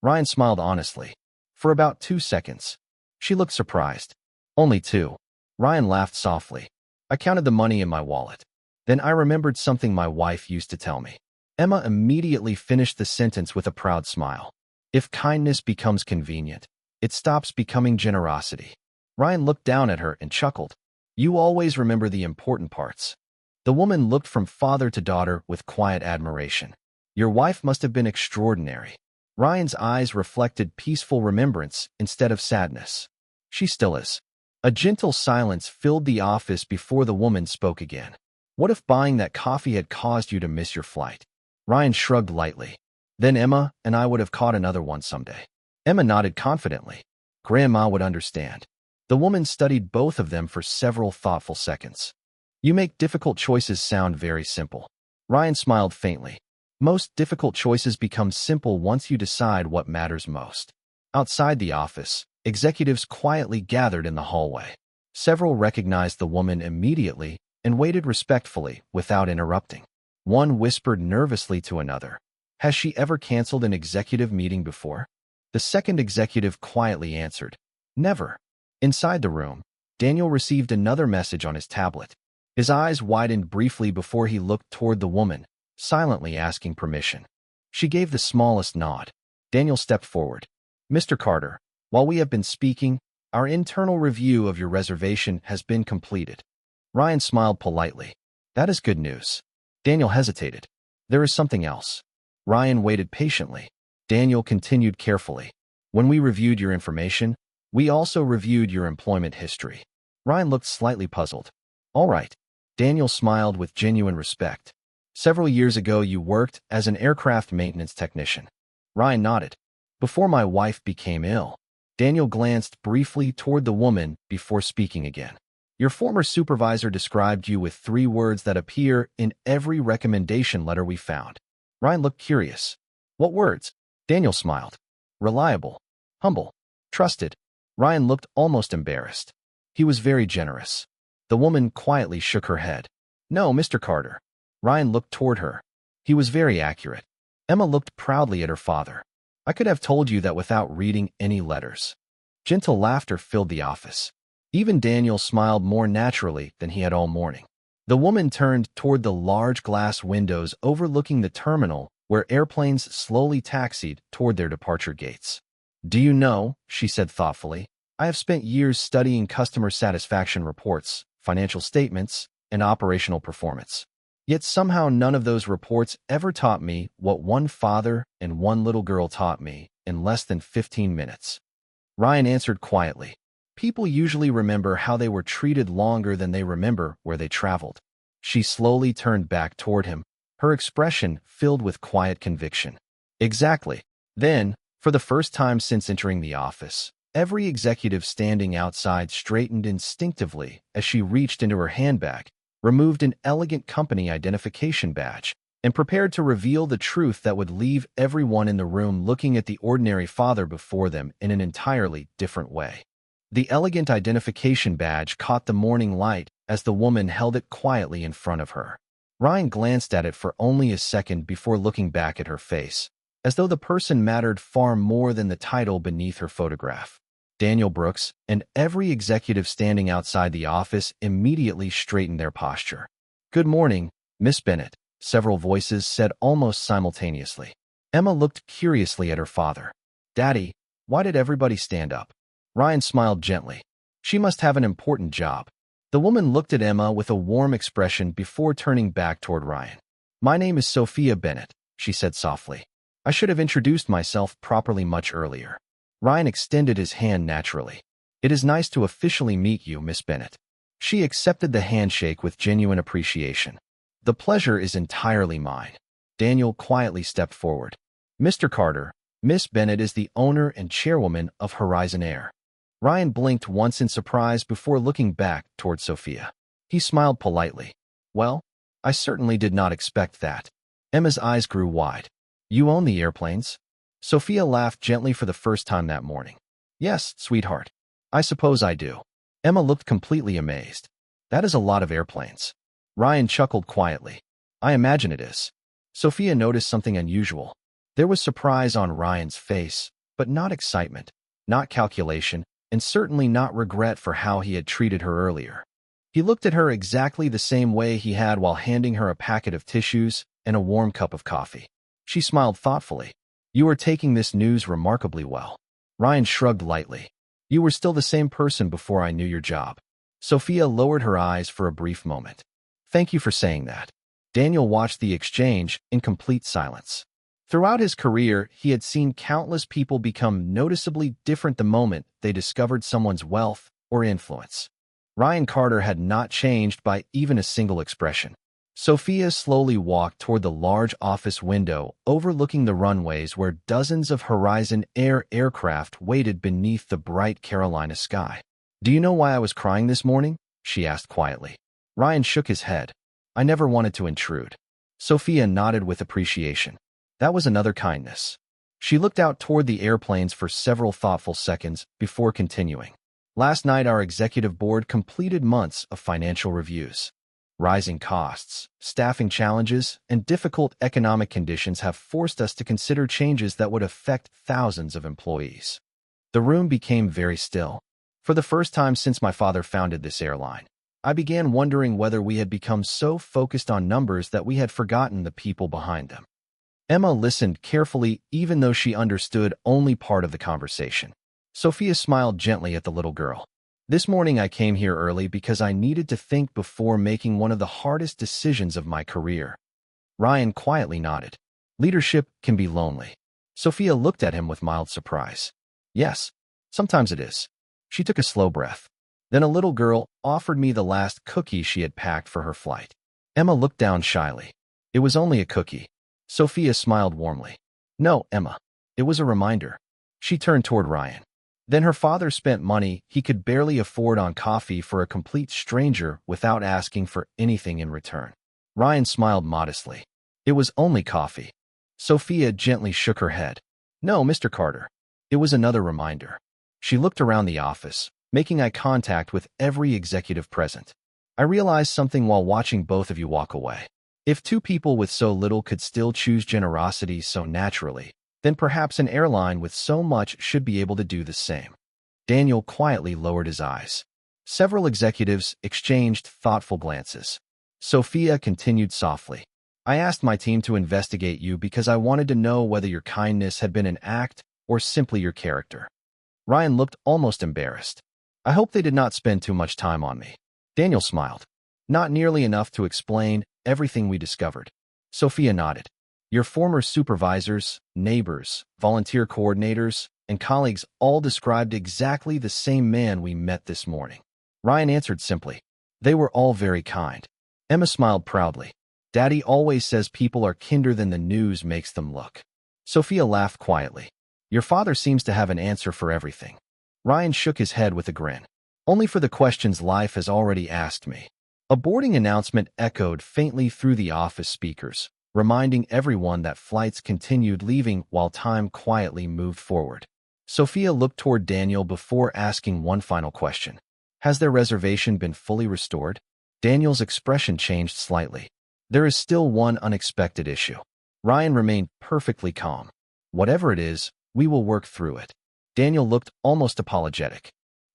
Ryan smiled honestly. For about 2 seconds. She looked surprised. Only 2. Ryan laughed softly. I counted the money in my wallet. Then I remembered something my wife used to tell me. Emma immediately finished the sentence with a proud smile. If kindness becomes convenient, it stops becoming generosity. Ryan looked down at her and chuckled. You always remember the important parts. The woman looked from father to daughter with quiet admiration. Your wife must have been extraordinary. Ryan's eyes reflected peaceful remembrance instead of sadness. She still is. A gentle silence filled the office before the woman spoke again. What if buying that coffee had caused you to miss your flight? Ryan shrugged lightly. Then Emma and I would have caught another one someday. Emma nodded confidently. Grandma would understand. The woman studied both of them for several thoughtful seconds. You make difficult choices sound very simple. Ryan smiled faintly. Most difficult choices become simple once you decide what matters most. Outside the office, executives quietly gathered in the hallway. Several recognized the woman immediately and waited respectfully without interrupting. One whispered nervously to another. Has she ever canceled an executive meeting before? The second executive quietly answered. Never. Inside the room, Daniel received another message on his tablet. His eyes widened briefly before he looked toward the woman, silently asking permission. She gave the smallest nod. Daniel stepped forward. Mr. Carter, while we have been speaking, our internal review of your reservation has been completed. Ryan smiled politely. That is good news. Daniel hesitated. There is something else. Ryan waited patiently. Daniel continued carefully. When we reviewed your information, we also reviewed your employment history. Ryan looked slightly puzzled. All right. Daniel smiled with genuine respect. Several years ago you worked as an aircraft maintenance technician. Ryan nodded. Before my wife became ill. Daniel glanced briefly toward the woman before speaking again. Your former supervisor described you with 3 words that appear in every recommendation letter we found. Ryan looked curious. What words? Daniel smiled. Reliable, humble, trusted. Ryan looked almost embarrassed. He was very generous. The woman quietly shook her head. No, Mr. Carter. Ryan looked toward her. He was very accurate. Emma looked proudly at her father. I could have told you that without reading any letters. Gentle laughter filled the office. Even Daniel smiled more naturally than he had all morning. The woman turned toward the large glass windows overlooking the terminal where airplanes slowly taxied toward their departure gates. Do you know, she said thoughtfully, I have spent years studying customer satisfaction reports, financial statements, and operational performance. Yet somehow none of those reports ever taught me what one father and one little girl taught me in less than 15 minutes. Ryan answered quietly. People usually remember how they were treated longer than they remember where they traveled. She slowly turned back toward him, her expression filled with quiet conviction. Exactly. Then, for the first time since entering the office, every executive standing outside straightened instinctively as she reached into her handbag, removed an elegant company identification badge, and prepared to reveal the truth that would leave everyone in the room looking at the ordinary father before them in an entirely different way. The elegant identification badge caught the morning light as the woman held it quietly in front of her. Ryan glanced at it for only a second before looking back at her face, as though the person mattered far more than the title beneath her photograph. Daniel Brooks and every executive standing outside the office immediately straightened their posture. Good morning, Miss Bennett, several voices said almost simultaneously. Emma looked curiously at her father. Daddy, why did everybody stand up? Ryan smiled gently. She must have an important job. The woman looked at Emma with a warm expression before turning back toward Ryan. My name is Sophia Bennett, she said softly. I should have introduced myself properly much earlier. Ryan extended his hand naturally. It is nice to officially meet you, Miss Bennett. She accepted the handshake with genuine appreciation. The pleasure is entirely mine. Daniel quietly stepped forward. Mr. Carter, Miss Bennett is the owner and chairwoman of Horizon Air. Ryan blinked once in surprise before looking back toward Sophia. He smiled politely. Well, I certainly did not expect that. Emma's eyes grew wide. You own the airplanes? Sophia laughed gently for the first time that morning. Yes, sweetheart. I suppose I do. Emma looked completely amazed. That is a lot of airplanes. Ryan chuckled quietly. I imagine it is. Sophia noticed something unusual. There was surprise on Ryan's face, but not excitement, not calculation, and certainly not regret for how he had treated her earlier. He looked at her exactly the same way he had while handing her a packet of tissues and a warm cup of coffee. She smiled thoughtfully. You are taking this news remarkably well. Ryan shrugged lightly. You were still the same person before I knew your job. Sophia lowered her eyes for a brief moment. Thank you for saying that. Daniel watched the exchange in complete silence. Throughout his career, he had seen countless people become noticeably different the moment they discovered someone's wealth or influence. Ryan Carter had not changed by even a single expression. Sophia slowly walked toward the large office window overlooking the runways where dozens of Horizon Air aircraft waited beneath the bright Carolina sky. Do you know why I was crying this morning? She asked quietly. Ryan shook his head. I never wanted to intrude. Sophia nodded with appreciation. That was another kindness. She looked out toward the airplanes for several thoughtful seconds before continuing. Last night, our executive board completed months of financial reviews. Rising costs, staffing challenges, and difficult economic conditions have forced us to consider changes that would affect thousands of employees. The room became very still. For the first time since my father founded this airline, I began wondering whether we had become so focused on numbers that we had forgotten the people behind them. Emma listened carefully even though she understood only part of the conversation. Sophia smiled gently at the little girl. This morning I came here early because I needed to think before making one of the hardest decisions of my career. Ryan quietly nodded. Leadership can be lonely. Sophia looked at him with mild surprise. Yes, sometimes it is. She took a slow breath. Then a little girl offered me the last cookie she had packed for her flight. Emma looked down shyly. It was only a cookie. Sophia smiled warmly. No, Emma. It was a reminder. She turned toward Ryan. Then her father spent money he could barely afford on coffee for a complete stranger without asking for anything in return. Ryan smiled modestly. It was only coffee. Sophia gently shook her head. No, Mr. Carter. It was another reminder. She looked around the office, making eye contact with every executive present. I realized something while watching both of you walk away. If two people with so little could still choose generosity so naturally, then perhaps an airline with so much should be able to do the same. Daniel quietly lowered his eyes. Several executives exchanged thoughtful glances. Sophia continued softly. I asked my team to investigate you because I wanted to know whether your kindness had been an act or simply your character. Ryan looked almost embarrassed. I hope they did not spend too much time on me. Daniel smiled. Not nearly enough to explain everything we discovered. Sophia nodded. Your former supervisors, neighbors, volunteer coordinators, and colleagues all described exactly the same man we met this morning. Ryan answered simply. They were all very kind. Emma smiled proudly. Daddy always says people are kinder than the news makes them look. Sophia laughed quietly. Your father seems to have an answer for everything. Ryan shook his head with a grin. Only for the questions life has already asked me. A boarding announcement echoed faintly through the office speakers, reminding everyone that flights continued leaving while time quietly moved forward. Sophia looked toward Daniel before asking one final question. Has their reservation been fully restored? Daniel's expression changed slightly. There is still one unexpected issue. Ryan remained perfectly calm. Whatever it is, we will work through it. Daniel looked almost apologetic.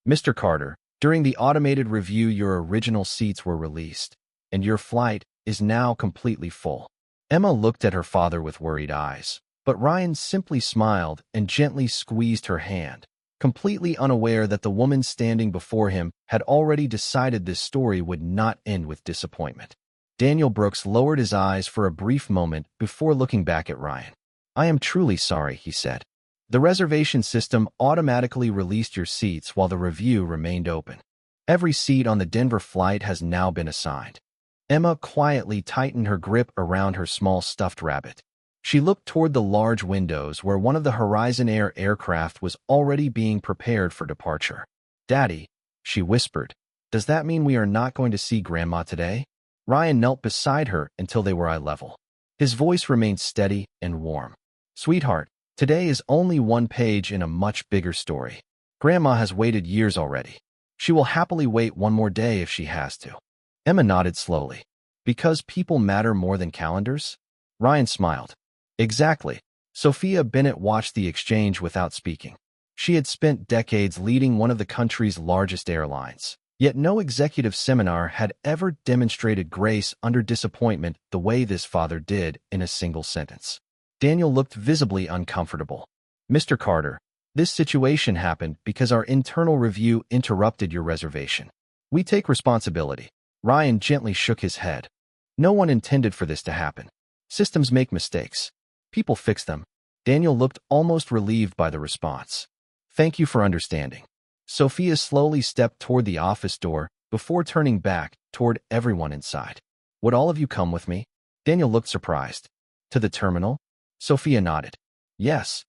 Mr. Carter, during the automated review your original seats were released, and your flight is now completely full. Emma looked at her father with worried eyes, but Ryan simply smiled and gently squeezed her hand, completely unaware that the woman standing before him had already decided this story would not end with disappointment. Daniel Brooks lowered his eyes for a brief moment before looking back at Ryan. I am truly sorry, he said. The reservation system automatically released your seats while the review remained open. Every seat on the Denver flight has now been assigned. Emma quietly tightened her grip around her small stuffed rabbit. She looked toward the large windows where one of the Horizon Air aircraft was already being prepared for departure. Daddy, she whispered, does that mean we are not going to see Grandma today? Ryan knelt beside her until they were eye level. His voice remained steady and warm. Sweetheart, today is only one page in a much bigger story. Grandma has waited years already. She will happily wait one more day if she has to. Emma nodded slowly. Because people matter more than calendars? Ryan smiled. Exactly. Sophia Bennett watched the exchange without speaking. She had spent decades leading one of the country's largest airlines, yet no executive seminar had ever demonstrated grace under disappointment the way this father did in a single sentence. Daniel looked visibly uncomfortable. Mr. Carter, this situation happened because our internal review interrupted your reservation. We take responsibility. Ryan gently shook his head. No one intended for this to happen. Systems make mistakes. People fix them. Daniel looked almost relieved by the response. Thank you for understanding. Sophia slowly stepped toward the office door before turning back toward everyone inside. Would all of you come with me? Daniel looked surprised. To the terminal? Sophia nodded. Yes.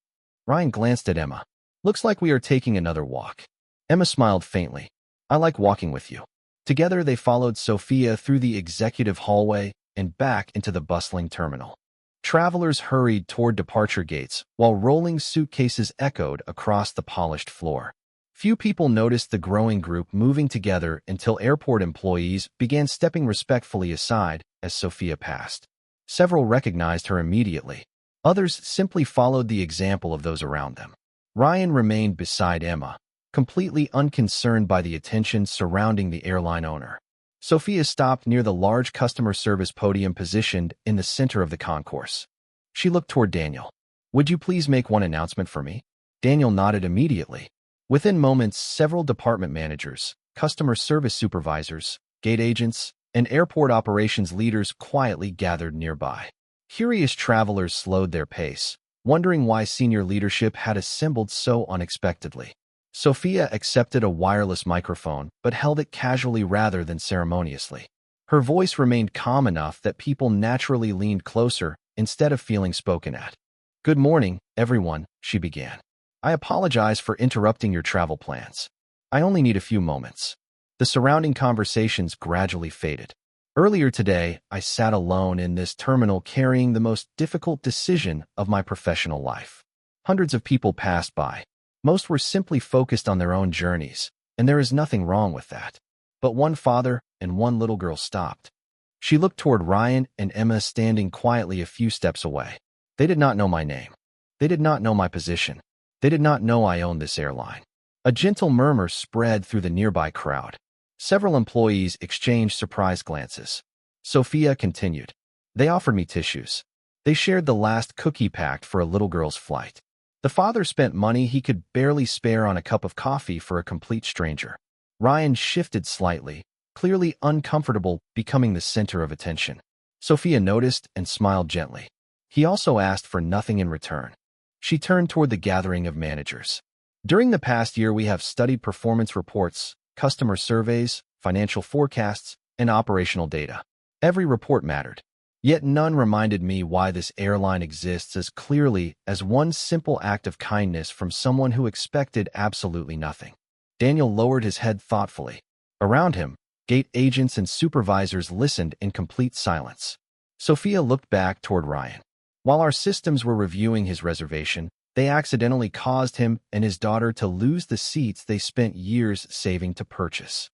Ryan glanced at Emma. Looks like we are taking another walk. Emma smiled faintly. I like walking with you. Together they followed Sophia through the executive hallway and back into the bustling terminal. Travelers hurried toward departure gates while rolling suitcases echoed across the polished floor. Few people noticed the growing group moving together until airport employees began stepping respectfully aside as Sophia passed. Several recognized her immediately. Others simply followed the example of those around them. Ryan remained beside Emma, completely unconcerned by the attention surrounding the airline owner. Sophia stopped near the large customer service podium positioned in the center of the concourse. She looked toward Daniel. Would you please make one announcement for me? Daniel nodded immediately. Within moments, several department managers, customer service supervisors, gate agents, and airport operations leaders quietly gathered nearby. Curious travelers slowed their pace, wondering why senior leadership had assembled so unexpectedly. Sophia accepted a wireless microphone but held it casually rather than ceremoniously. Her voice remained calm enough that people naturally leaned closer instead of feeling spoken at. Good morning, everyone, she began. I apologize for interrupting your travel plans. I only need a few moments. The surrounding conversations gradually faded. Earlier today, I sat alone in this terminal carrying the most difficult decision of my professional life. Hundreds of people passed by. Most were simply focused on their own journeys, and there is nothing wrong with that. But one father and one little girl stopped. She looked toward Ryan and Emma standing quietly a few steps away. They did not know my name. They did not know my position. They did not know I owned this airline. A gentle murmur spread through the nearby crowd. Several employees exchanged surprised glances. Sophia continued. They offered me tissues. They shared the last cookie packed for a little girl's flight. The father spent money he could barely spare on a cup of coffee for a complete stranger. Ryan shifted slightly, clearly uncomfortable becoming the center of attention. Sophia noticed and smiled gently. He also asked for nothing in return. She turned toward the gathering of managers. During the past year, we have studied performance reports, customer surveys, financial forecasts, and operational data. Every report mattered. Yet none reminded me why this airline exists as clearly as one simple act of kindness from someone who expected absolutely nothing. Daniel lowered his head thoughtfully. Around him, gate agents and supervisors listened in complete silence. Sophia looked back toward Ryan. While our systems were reviewing his reservation, they accidentally caused him and his daughter to lose the seats they spent years saving to purchase.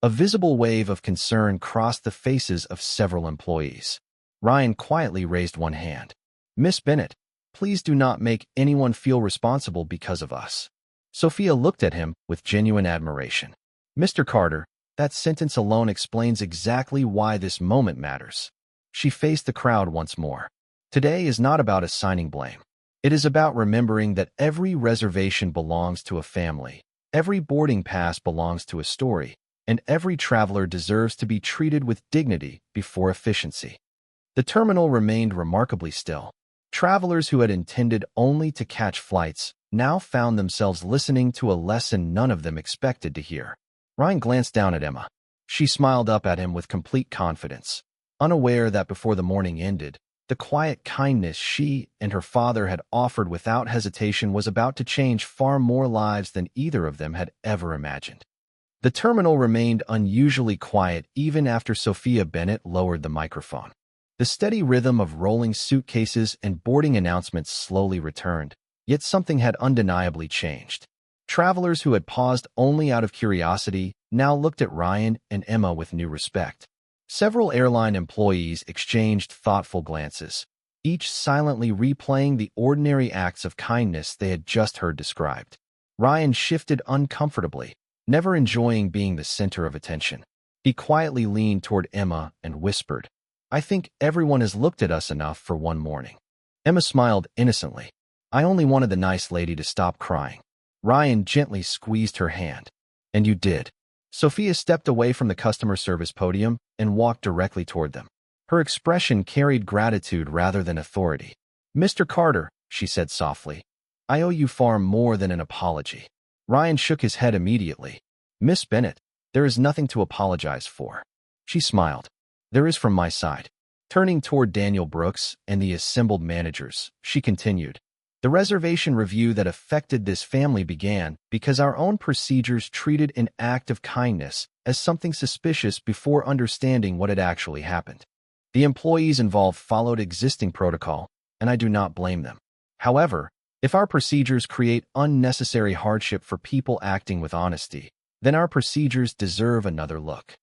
A visible wave of concern crossed the faces of several employees. Ryan quietly raised one hand. Miss Bennett, please do not make anyone feel responsible because of us. Sophia looked at him with genuine admiration. Mr. Carter, that sentence alone explains exactly why this moment matters. She faced the crowd once more. Today is not about assigning blame. It is about remembering that every reservation belongs to a family, every boarding pass belongs to a story, and every traveler deserves to be treated with dignity before efficiency. The terminal remained remarkably still. Travelers who had intended only to catch flights now found themselves listening to a lesson none of them expected to hear. Ryan glanced down at Emma. She smiled up at him with complete confidence, unaware that before the morning ended, the quiet kindness she and her father had offered without hesitation was about to change far more lives than either of them had ever imagined. The terminal remained unusually quiet even after Sophia Bennett lowered the microphone. The steady rhythm of rolling suitcases and boarding announcements slowly returned, yet something had undeniably changed. Travelers who had paused only out of curiosity now looked at Ryan and Emma with new respect. Several airline employees exchanged thoughtful glances, each silently replaying the ordinary acts of kindness they had just heard described. Ryan shifted uncomfortably, never enjoying being the center of attention. He quietly leaned toward Emma and whispered, I think everyone has looked at us enough for one morning. Emma smiled innocently. I only wanted the nice lady to stop crying. Ryan gently squeezed her hand. And you did. Sophia stepped away from the customer service podium and walked directly toward them. Her expression carried gratitude rather than authority. Mr. Carter, she said softly, I owe you far more than an apology. Ryan shook his head immediately. Miss Bennett, there is nothing to apologize for. She smiled. There is from my side. Turning toward Daniel Brooks and the assembled managers, she continued. The reservation review that affected this family began because our own procedures treated an act of kindness as something suspicious before understanding what had actually happened. The employees involved followed existing protocol, and I do not blame them. However, if our procedures create unnecessary hardship for people acting with honesty, then our procedures deserve another look.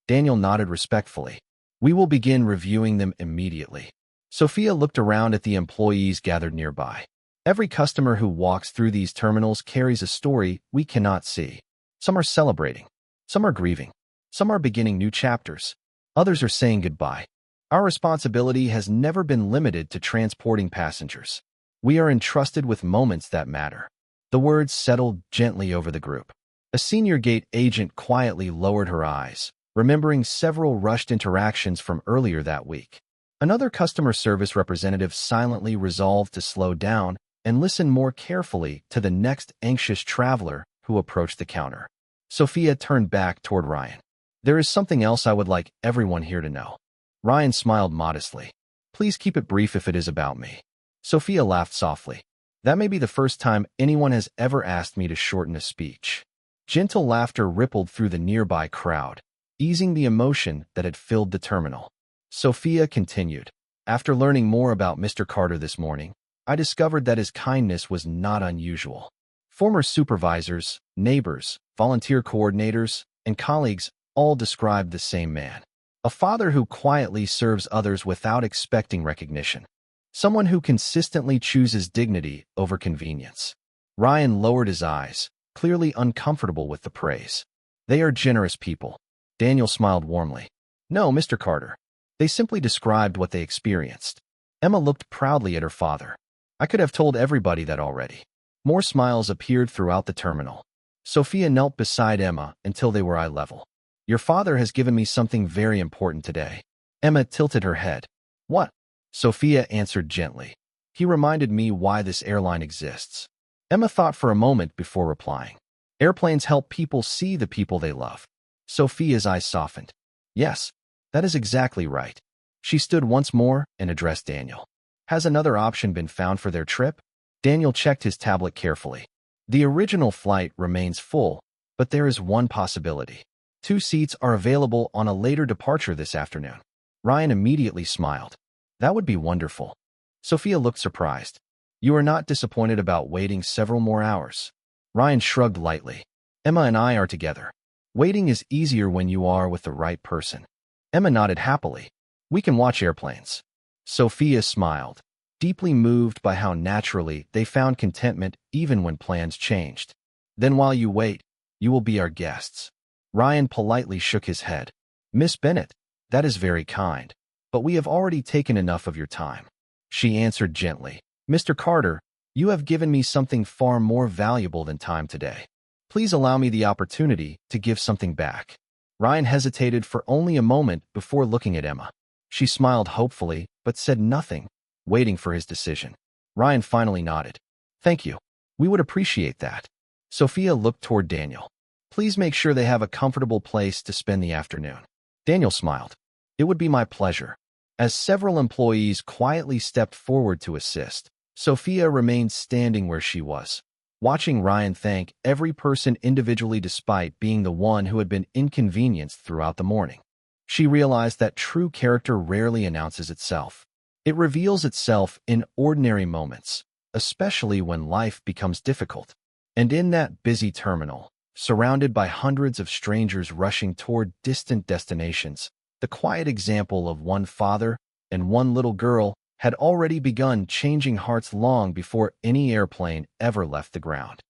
Daniel nodded respectfully. We will begin reviewing them immediately. Sophia looked around at the employees gathered nearby. Every customer who walks through these terminals carries a story we cannot see. Some are celebrating. Some are grieving. Some are beginning new chapters. Others are saying goodbye. Our responsibility has never been limited to transporting passengers. We are entrusted with moments that matter. The words settled gently over the group. A senior gate agent quietly lowered her eyes, remembering several rushed interactions from earlier that week. Another customer service representative silently resolved to slow down and listen more carefully to the next anxious traveler who approached the counter. Sophia turned back toward Ryan. There is something else I would like everyone here to know. Ryan smiled modestly. Please keep it brief if it is about me. Sophia laughed softly. That may be the first time anyone has ever asked me to shorten a speech. Gentle laughter rippled through the nearby crowd, easing the emotion that had filled the terminal. Sophia continued. After learning more about Mr. Carter this morning, I discovered that his kindness was not unusual. Former supervisors, neighbors, volunteer coordinators, and colleagues all described the same man. A father who quietly serves others without expecting recognition. Someone who consistently chooses dignity over convenience. Ryan lowered his eyes, clearly uncomfortable with the praise. They are generous people. Daniel smiled warmly. No, Mr. Carter. They simply described what they experienced. Emma looked proudly at her father. I could have told everybody that already. More smiles appeared throughout the terminal. Sophia knelt beside Emma until they were eye level. Your father has given me something very important today. Emma tilted her head. What? Sophia answered gently. He reminded me why this airline exists. Emma thought for a moment before replying. Airplanes help people see the people they love. Sophia's eyes softened. Yes, that is exactly right. She stood once more and addressed Daniel. Has another option been found for their trip? Daniel checked his tablet carefully. The original flight remains full, but there is one possibility. 2 seats are available on a later departure this afternoon. Ryan immediately smiled. That would be wonderful. Sophia looked surprised. You are not disappointed about waiting several more hours? Ryan shrugged lightly. Emma and I are together. Waiting is easier when you are with the right person. Emma nodded happily. We can watch airplanes. Sophia smiled, deeply moved by how naturally they found contentment even when plans changed. Then while you wait, you will be our guests. Ryan politely shook his head. Miss Bennett, that is very kind, but we have already taken enough of your time. She answered gently. Mr. Carter, you have given me something far more valuable than time today. Please allow me the opportunity to give something back. Ryan hesitated for only a moment before looking at Emma. She smiled hopefully, but said nothing, waiting for his decision. Ryan finally nodded. Thank you. We would appreciate that. Sophia looked toward Daniel. Please make sure they have a comfortable place to spend the afternoon. Daniel smiled. It would be my pleasure. As several employees quietly stepped forward to assist, Sophia remained standing where she was, watching Ryan thank every person individually despite being the one who had been inconvenienced throughout the morning. She realized that true character rarely announces itself. It reveals itself in ordinary moments, especially when life becomes difficult. And in that busy terminal, surrounded by hundreds of strangers rushing toward distant destinations, the quiet example of one father and one little girl had already begun changing hearts long before any airplane ever left the ground.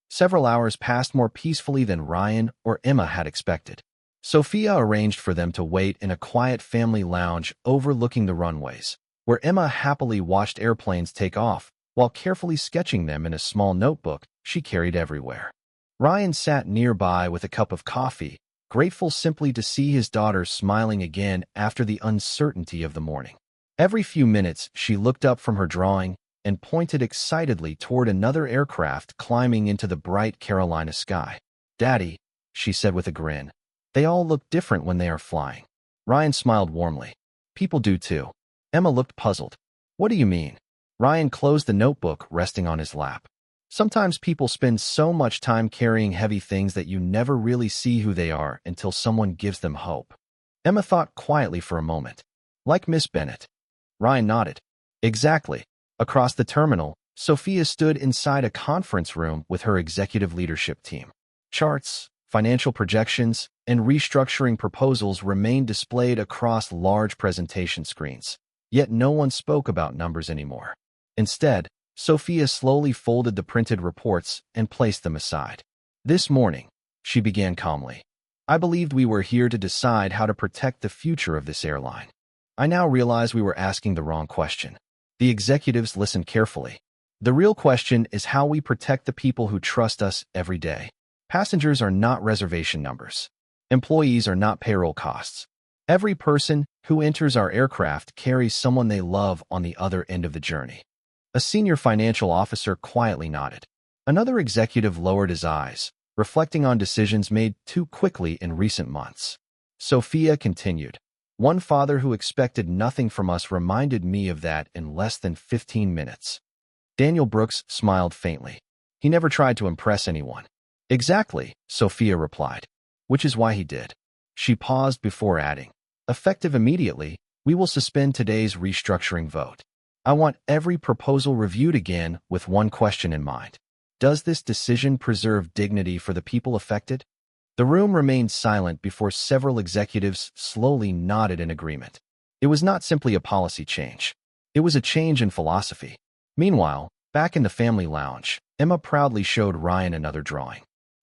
Several hours passed more peacefully than Ryan or Emma had expected. Sophia arranged for them to wait in a quiet family lounge overlooking the runways, where Emma happily watched airplanes take off while carefully sketching them in a small notebook she carried everywhere. Ryan sat nearby with a cup of coffee, grateful simply to see his daughter smiling again after the uncertainty of the morning. Every few minutes, she looked up from her drawing and pointed excitedly toward another aircraft climbing into the bright Carolina sky. Daddy, she said with a grin, they all look different when they are flying. Ryan smiled warmly. People do too. Emma looked puzzled. What do you mean? Ryan closed the notebook resting on his lap. Sometimes people spend so much time carrying heavy things that you never really see who they are until someone gives them hope. Emma thought quietly for a moment. Like Miss Bennett. Ryan nodded. Exactly. Across the terminal, Sophia stood inside a conference room with her executive leadership team. Charts, financial projections, and restructuring proposals remained displayed across large presentation screens. Yet no one spoke about numbers anymore. Instead, Sophia slowly folded the printed reports and placed them aside. This morning, she began calmly. I believed we were here to decide how to protect the future of this airline. I now realize we were asking the wrong question. The executives listened carefully. The real question is how we protect the people who trust us every day. Passengers are not reservation numbers. Employees are not payroll costs. Every person who enters our aircraft carries someone they love on the other end of the journey. A senior financial officer quietly nodded. Another executive lowered his eyes, reflecting on decisions made too quickly in recent months. Sophia continued. One father who expected nothing from us reminded me of that in less than 15 minutes. Daniel Brooks smiled faintly. He never tried to impress anyone. Exactly, Sophia replied. Which is why he did. She paused before adding, effective immediately, we will suspend today's restructuring vote. I want every proposal reviewed again with one question in mind. Does this decision preserve dignity for the people affected? The room remained silent before several executives slowly nodded in agreement. It was not simply a policy change. It was a change in philosophy. Meanwhile, back in the family lounge, Emma proudly showed Ryan another drawing.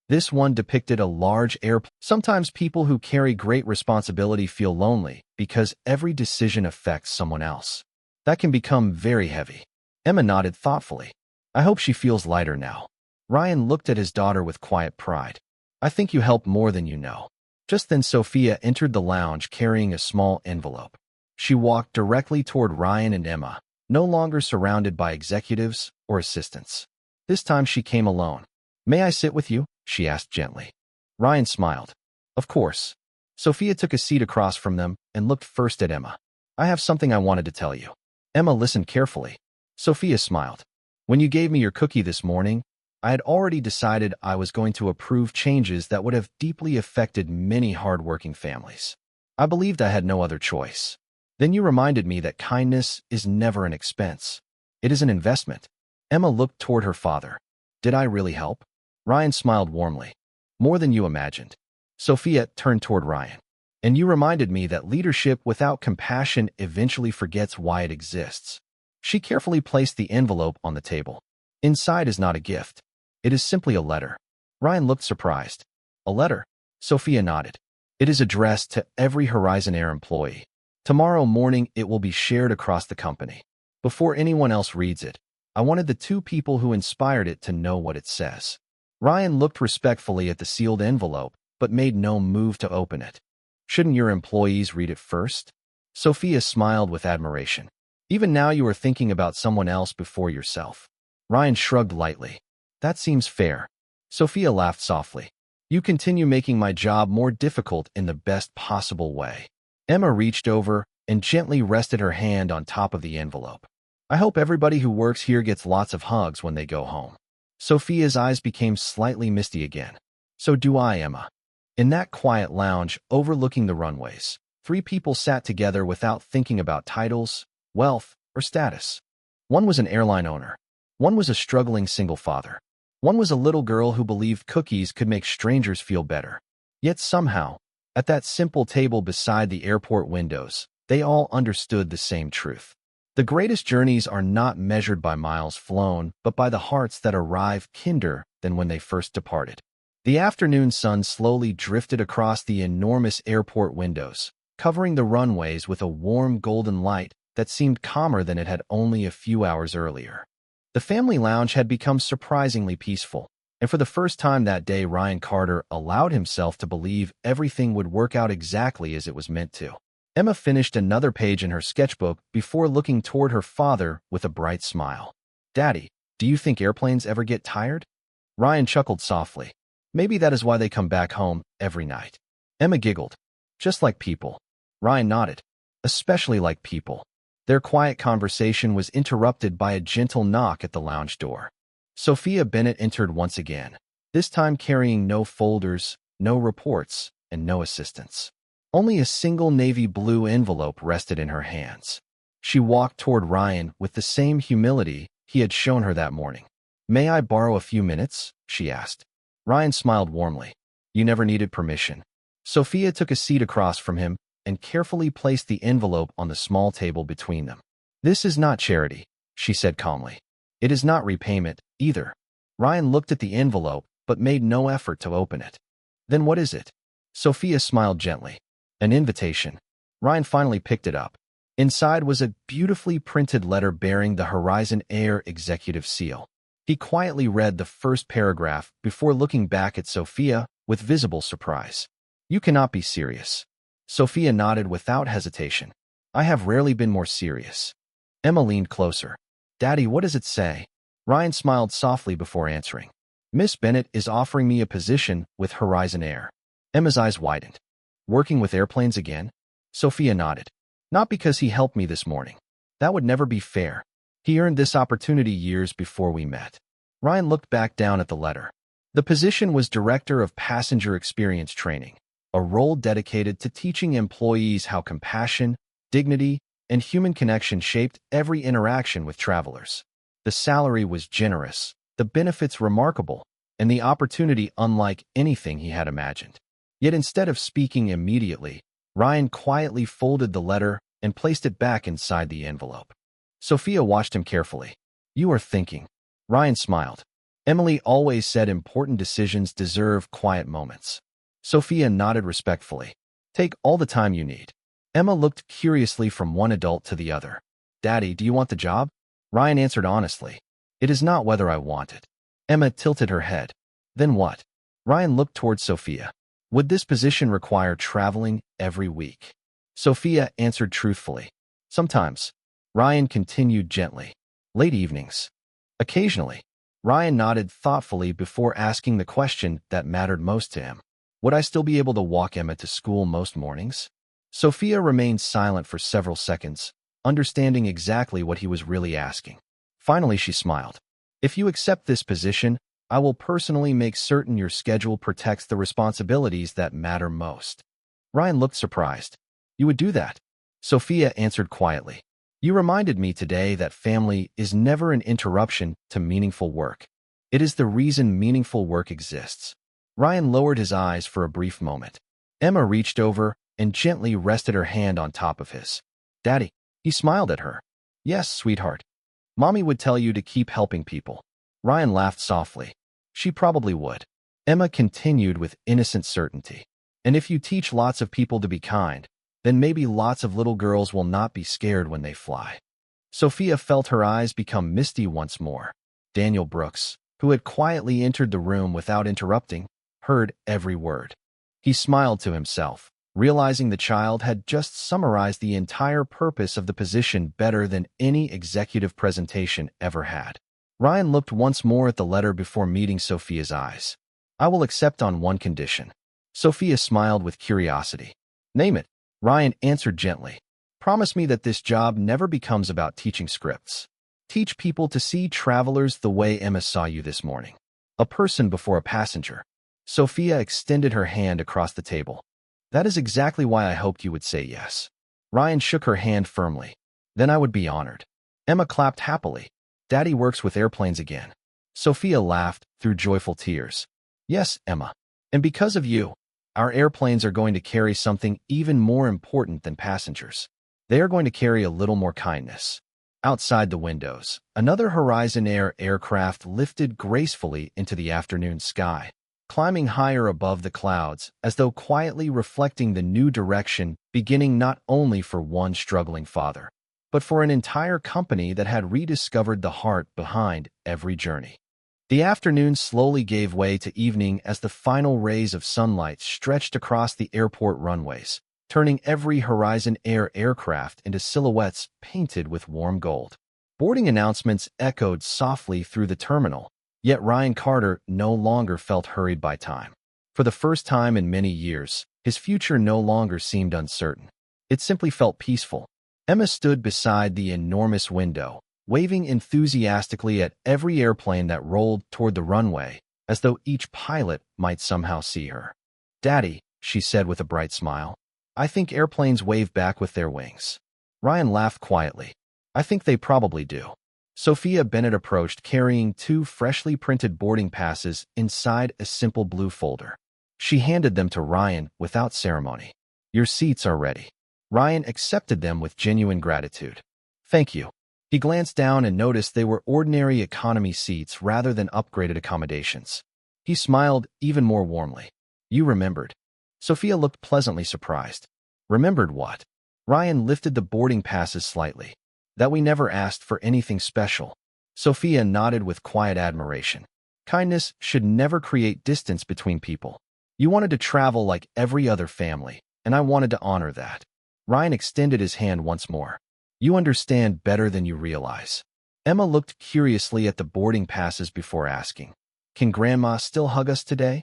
This one depicted a large airplane. Sometimes people who carry great responsibility feel lonely because every decision affects someone else. That can become very heavy. Emma nodded thoughtfully. I hope she feels lighter now. Ryan looked at his daughter with quiet pride. I think you helped more than you know. Just then Sophia entered the lounge carrying a small envelope. She walked directly toward Ryan and Emma, no longer surrounded by executives or assistants. This time she came alone. May I sit with you? She asked gently. Ryan smiled. Of course. Sophia took a seat across from them and looked first at Emma. I have something I wanted to tell you. Emma listened carefully. Sophia smiled. When you gave me your cookie this morning, I had already decided I was going to approve changes that would have deeply affected many hard-working families. I believed I had no other choice. Then you reminded me that kindness is never an expense. It is an investment. Emma looked toward her father. Did I really help? Ryan smiled warmly. More than you imagined. Sophia turned toward Ryan. And you reminded me that leadership without compassion eventually forgets why it exists. She carefully placed the envelope on the table. Inside is not a gift. It is simply a letter. Ryan looked surprised. A letter? Sophia nodded. It is addressed to every Horizon Air employee. Tomorrow morning it will be shared across the company. Before anyone else reads it, I wanted the two people who inspired it to know what it says. Ryan looked respectfully at the sealed envelope, but made no move to open it. Shouldn't your employees read it first? Sophia smiled with admiration. Even now you are thinking about someone else before yourself. Ryan shrugged lightly. That seems fair. Sophia laughed softly. You continue making my job more difficult in the best possible way. Emma reached over and gently rested her hand on top of the envelope. I hope everybody who works here gets lots of hugs when they go home. Sophia's eyes became slightly misty again. So do I, Emma. In that quiet lounge overlooking the runways, three people sat together without thinking about titles, wealth, or status. One was an airline owner. One was a struggling single father. One was a little girl who believed cookies could make strangers feel better. Yet somehow, at that simple table beside the airport windows, they all understood the same truth. The greatest journeys are not measured by miles flown, but by the hearts that arrive kinder than when they first departed. The afternoon sun slowly drifted across the enormous airport windows, covering the runways with a warm golden light that seemed calmer than it had only a few hours earlier. The family lounge had become surprisingly peaceful, and for the first time that day Ryan Carter allowed himself to believe everything would work out exactly as it was meant to. Emma finished another page in her sketchbook before looking toward her father with a bright smile. Daddy, do you think airplanes ever get tired? Ryan chuckled softly. Maybe that is why they come back home every night. Emma giggled. Just like people. Ryan nodded. Especially like people. Their quiet conversation was interrupted by a gentle knock at the lounge door. Sophia Bennett entered once again, this time carrying no folders, no reports, and no assistants. Only a single navy blue envelope rested in her hands. She walked toward Ryan with the same humility he had shown her that morning. May I borrow a few minutes? She asked. Ryan smiled warmly. You never needed permission. Sophia took a seat across from him and carefully placed the envelope on the small table between them. This is not charity, she said calmly. It is not repayment, either. Ryan looked at the envelope, but made no effort to open it. Then what is it? Sophia smiled gently. An invitation. Ryan finally picked it up. Inside was a beautifully printed letter bearing the Horizon Air executive seal. He quietly read the first paragraph before looking back at Sophia with visible surprise. You cannot be serious. Sophia nodded without hesitation. I have rarely been more serious. Emma leaned closer. Daddy, what does it say? Ryan smiled softly before answering. Miss Bennett is offering me a position with Horizon Air. Emma's eyes widened. Working with airplanes again? Sophia nodded. Not because he helped me this morning. That would never be fair. He earned this opportunity years before we met. Ryan looked back down at the letter. The position was Director of Passenger Experience Training, a role dedicated to teaching employees how compassion, dignity, and human connection shaped every interaction with travelers. The salary was generous, the benefits remarkable, and the opportunity unlike anything he had imagined. Yet instead of speaking immediately, Ryan quietly folded the letter and placed it back inside the envelope. Sophia watched him carefully. "You are thinking." Ryan smiled. "Emily always said important decisions deserve quiet moments." Sophia nodded respectfully. "Take all the time you need." Emma looked curiously from one adult to the other. "Daddy, do you want the job?" Ryan answered honestly. "It is not whether I want it." Emma tilted her head. "Then what?" Ryan looked towards Sophia. "Would this position require traveling every week?" Sophia answered truthfully. "Sometimes." Ryan continued gently. "Late evenings." "Occasionally." Ryan nodded thoughtfully before asking the question that mattered most to him. "Would I still be able to walk Emma to school most mornings?" Sophia remained silent for several seconds, understanding exactly what he was really asking. Finally, she smiled. "If you accept this position, I will personally make certain your schedule protects the responsibilities that matter most." Ryan looked surprised. "You would do that?" Sophia answered quietly. "You reminded me today that family is never an interruption to meaningful work. It is the reason meaningful work exists." Ryan lowered his eyes for a brief moment. Emma reached over and gently rested her hand on top of his. "Daddy." He smiled at her. "Yes, sweetheart. Mommy would tell you to keep helping people." Ryan laughed softly. "She probably would." Emma continued with innocent certainty. "And if you teach lots of people to be kind, then maybe lots of little girls will not be scared when they fly." Sophia felt her eyes become misty once more. Daniel Brooks, who had quietly entered the room without interrupting, heard every word. He smiled to himself, realizing the child had just summarized the entire purpose of the position better than any executive presentation ever had. Ryan looked once more at the letter before meeting Sophia's eyes. "I will accept on one condition." Sophia smiled with curiosity. "Name it." Ryan answered gently. "Promise me that this job never becomes about teaching scripts. Teach people to see travelers the way Emma saw you this morning. A person before a passenger." Sophia extended her hand across the table. "That is exactly why I hoped you would say yes." Ryan shook her hand firmly. "Then I would be honored." Emma clapped happily. "Daddy works with airplanes again." Sophia laughed through joyful tears. "Yes, Emma. And because of you, our airplanes are going to carry something even more important than passengers. They are going to carry a little more kindness." Outside the windows, another Horizon Air aircraft lifted gracefully into the afternoon sky, climbing higher above the clouds as though quietly reflecting the new direction beginning not only for one struggling father, but for an entire company that had rediscovered the heart behind every journey. The afternoon slowly gave way to evening as the final rays of sunlight stretched across the airport runways, turning every Horizon Air aircraft into silhouettes painted with warm gold. Boarding announcements echoed softly through the terminal, yet Ryan Carter no longer felt hurried by time. For the first time in many years, his future no longer seemed uncertain. It simply felt peaceful. Emma stood beside the enormous window, waving enthusiastically at every airplane that rolled toward the runway, as though each pilot might somehow see her. "Daddy," she said with a bright smile, "I think airplanes wave back with their wings." Ryan laughed quietly. "I think they probably do." Sophia Bennett approached carrying 2 freshly printed boarding passes inside a simple blue folder. She handed them to Ryan without ceremony. "Your seats are ready." Ryan accepted them with genuine gratitude. "Thank you." He glanced down and noticed they were ordinary economy seats rather than upgraded accommodations. He smiled even more warmly. "You remembered." Sophia looked pleasantly surprised. "Remembered what?" Ryan lifted the boarding passes slightly. "That we never asked for anything special." Sophia nodded with quiet admiration. "Kindness should never create distance between people. You wanted to travel like every other family, and I wanted to honor that." Ryan extended his hand once more. "You understand better than you realize." Emma looked curiously at the boarding passes before asking, "Can Grandma still hug us today?"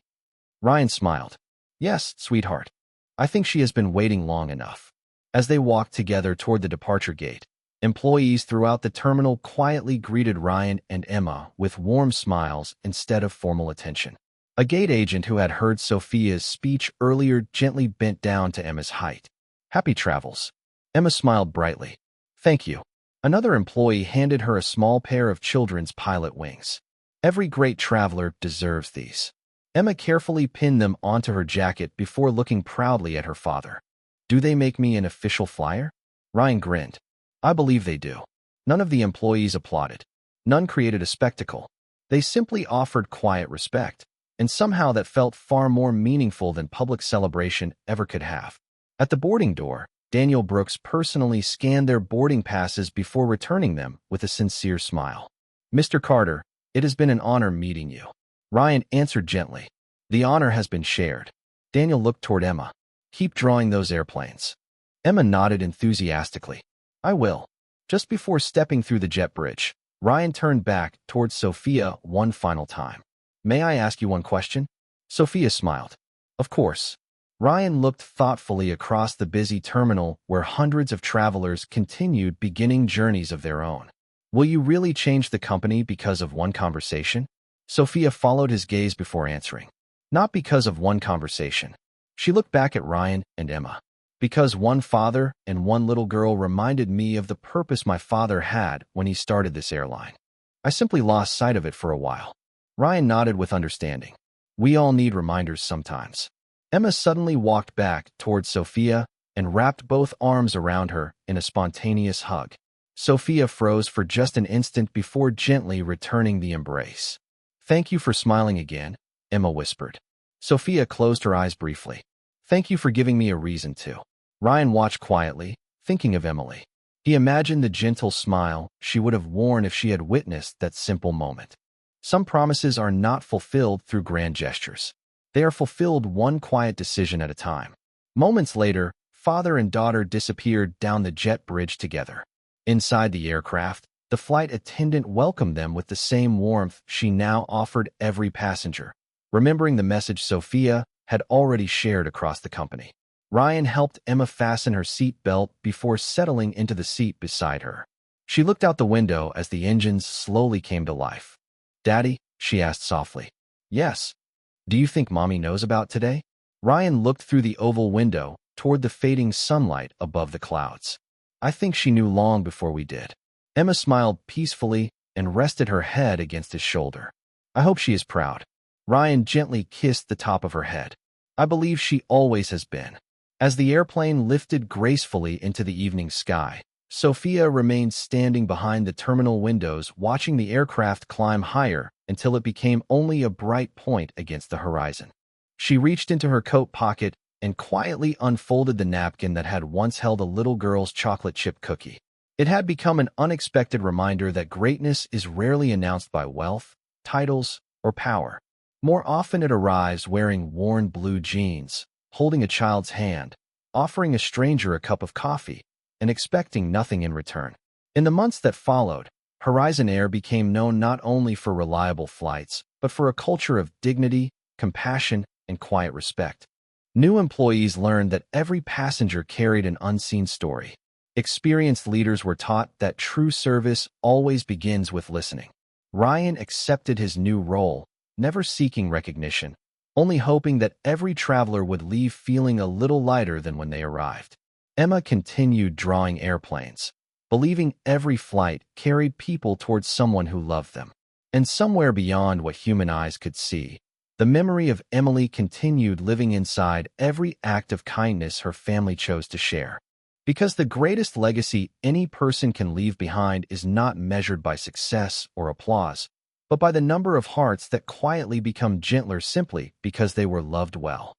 Ryan smiled. "Yes, sweetheart. I think she has been waiting long enough." As they walked together toward the departure gate, Employees throughout the terminal quietly greeted Ryan and Emma with warm smiles instead of formal attention. A gate agent who had heard Sophia's speech earlier gently bent down to Emma's height. "Happy travels." Emma smiled brightly. "Thank you." Another employee handed her a small pair of children's pilot wings. "Every great traveler deserves these." Emma carefully pinned them onto her jacket before looking proudly at her father. "Do they make me an official flyer?" Ryan grinned. "I believe they do." None of the employees applauded. None created a spectacle. They simply offered quiet respect, and somehow that felt far more meaningful than public celebration ever could have. At the boarding door, Daniel Brooks personally scanned their boarding passes before returning them with a sincere smile. "Mr. Carter, it has been an honor meeting you." Ryan answered gently. "The honor has been shared." Daniel looked toward Emma. "Keep drawing those airplanes." Emma nodded enthusiastically. "I will." Just before stepping through the jet bridge, Ryan turned back towards Sophia one final time. "May I ask you one question?" Sophia smiled. "Of course." Ryan looked thoughtfully across the busy terminal where hundreds of travelers continued beginning journeys of their own. "Will you really change the company because of one conversation?" Sophia followed his gaze before answering. "Not because of one conversation." She looked back at Ryan and Emma. "Because one father and one little girl reminded me of the purpose my father had when he started this airline. I simply lost sight of it for a while." Ryan nodded with understanding. "We all need reminders sometimes." Emma suddenly walked back towards Sophia and wrapped both arms around her in a spontaneous hug. Sophia froze for just an instant before gently returning the embrace. "Thank you for smiling again," Emma whispered. Sophia closed her eyes briefly. "Thank you for giving me a reason to." Ryan watched quietly, thinking of Emily. He imagined the gentle smile she would have worn if she had witnessed that simple moment. Some promises are not fulfilled through grand gestures. They are fulfilled one quiet decision at a time. Moments later, father and daughter disappeared down the jet bridge together. Inside the aircraft, the flight attendant welcomed them with the same warmth she now offered every passenger, remembering the message Sophia had already shared across the company. Ryan helped Emma fasten her seat belt before settling into the seat beside her. She looked out the window as the engines slowly came to life. "Daddy?" she asked softly. "Yes." "Do you think Mommy knows about today?" Ryan looked through the oval window toward the fading sunlight above the clouds. "I think she knew long before we did." Emma smiled peacefully and rested her head against his shoulder. "I hope she is proud." Ryan gently kissed the top of her head. "I believe she always has been." As the airplane lifted gracefully into the evening sky, Sophia remained standing behind the terminal windows watching the aircraft climb higher until it became only a bright point against the horizon. She reached into her coat pocket and quietly unfolded the napkin that had once held a little girl's chocolate chip cookie. It had become an unexpected reminder that greatness is rarely announced by wealth, titles, or power. More often it arrives wearing worn blue jeans, holding a child's hand, offering a stranger a cup of coffee, and expecting nothing in return. In the months that followed, Horizon Air became known not only for reliable flights, but for a culture of dignity, compassion, and quiet respect. New employees learned that every passenger carried an unseen story. Experienced leaders were taught that true service always begins with listening. Ryan accepted his new role, never seeking recognition, only hoping that every traveler would leave feeling a little lighter than when they arrived. Emma continued drawing airplanes, believing every flight carried people towards someone who loved them. And somewhere beyond what human eyes could see, the memory of Emily continued living inside every act of kindness her family chose to share. Because the greatest legacy any person can leave behind is not measured by success or applause, but by the number of hearts that quietly become gentler simply because they were loved well.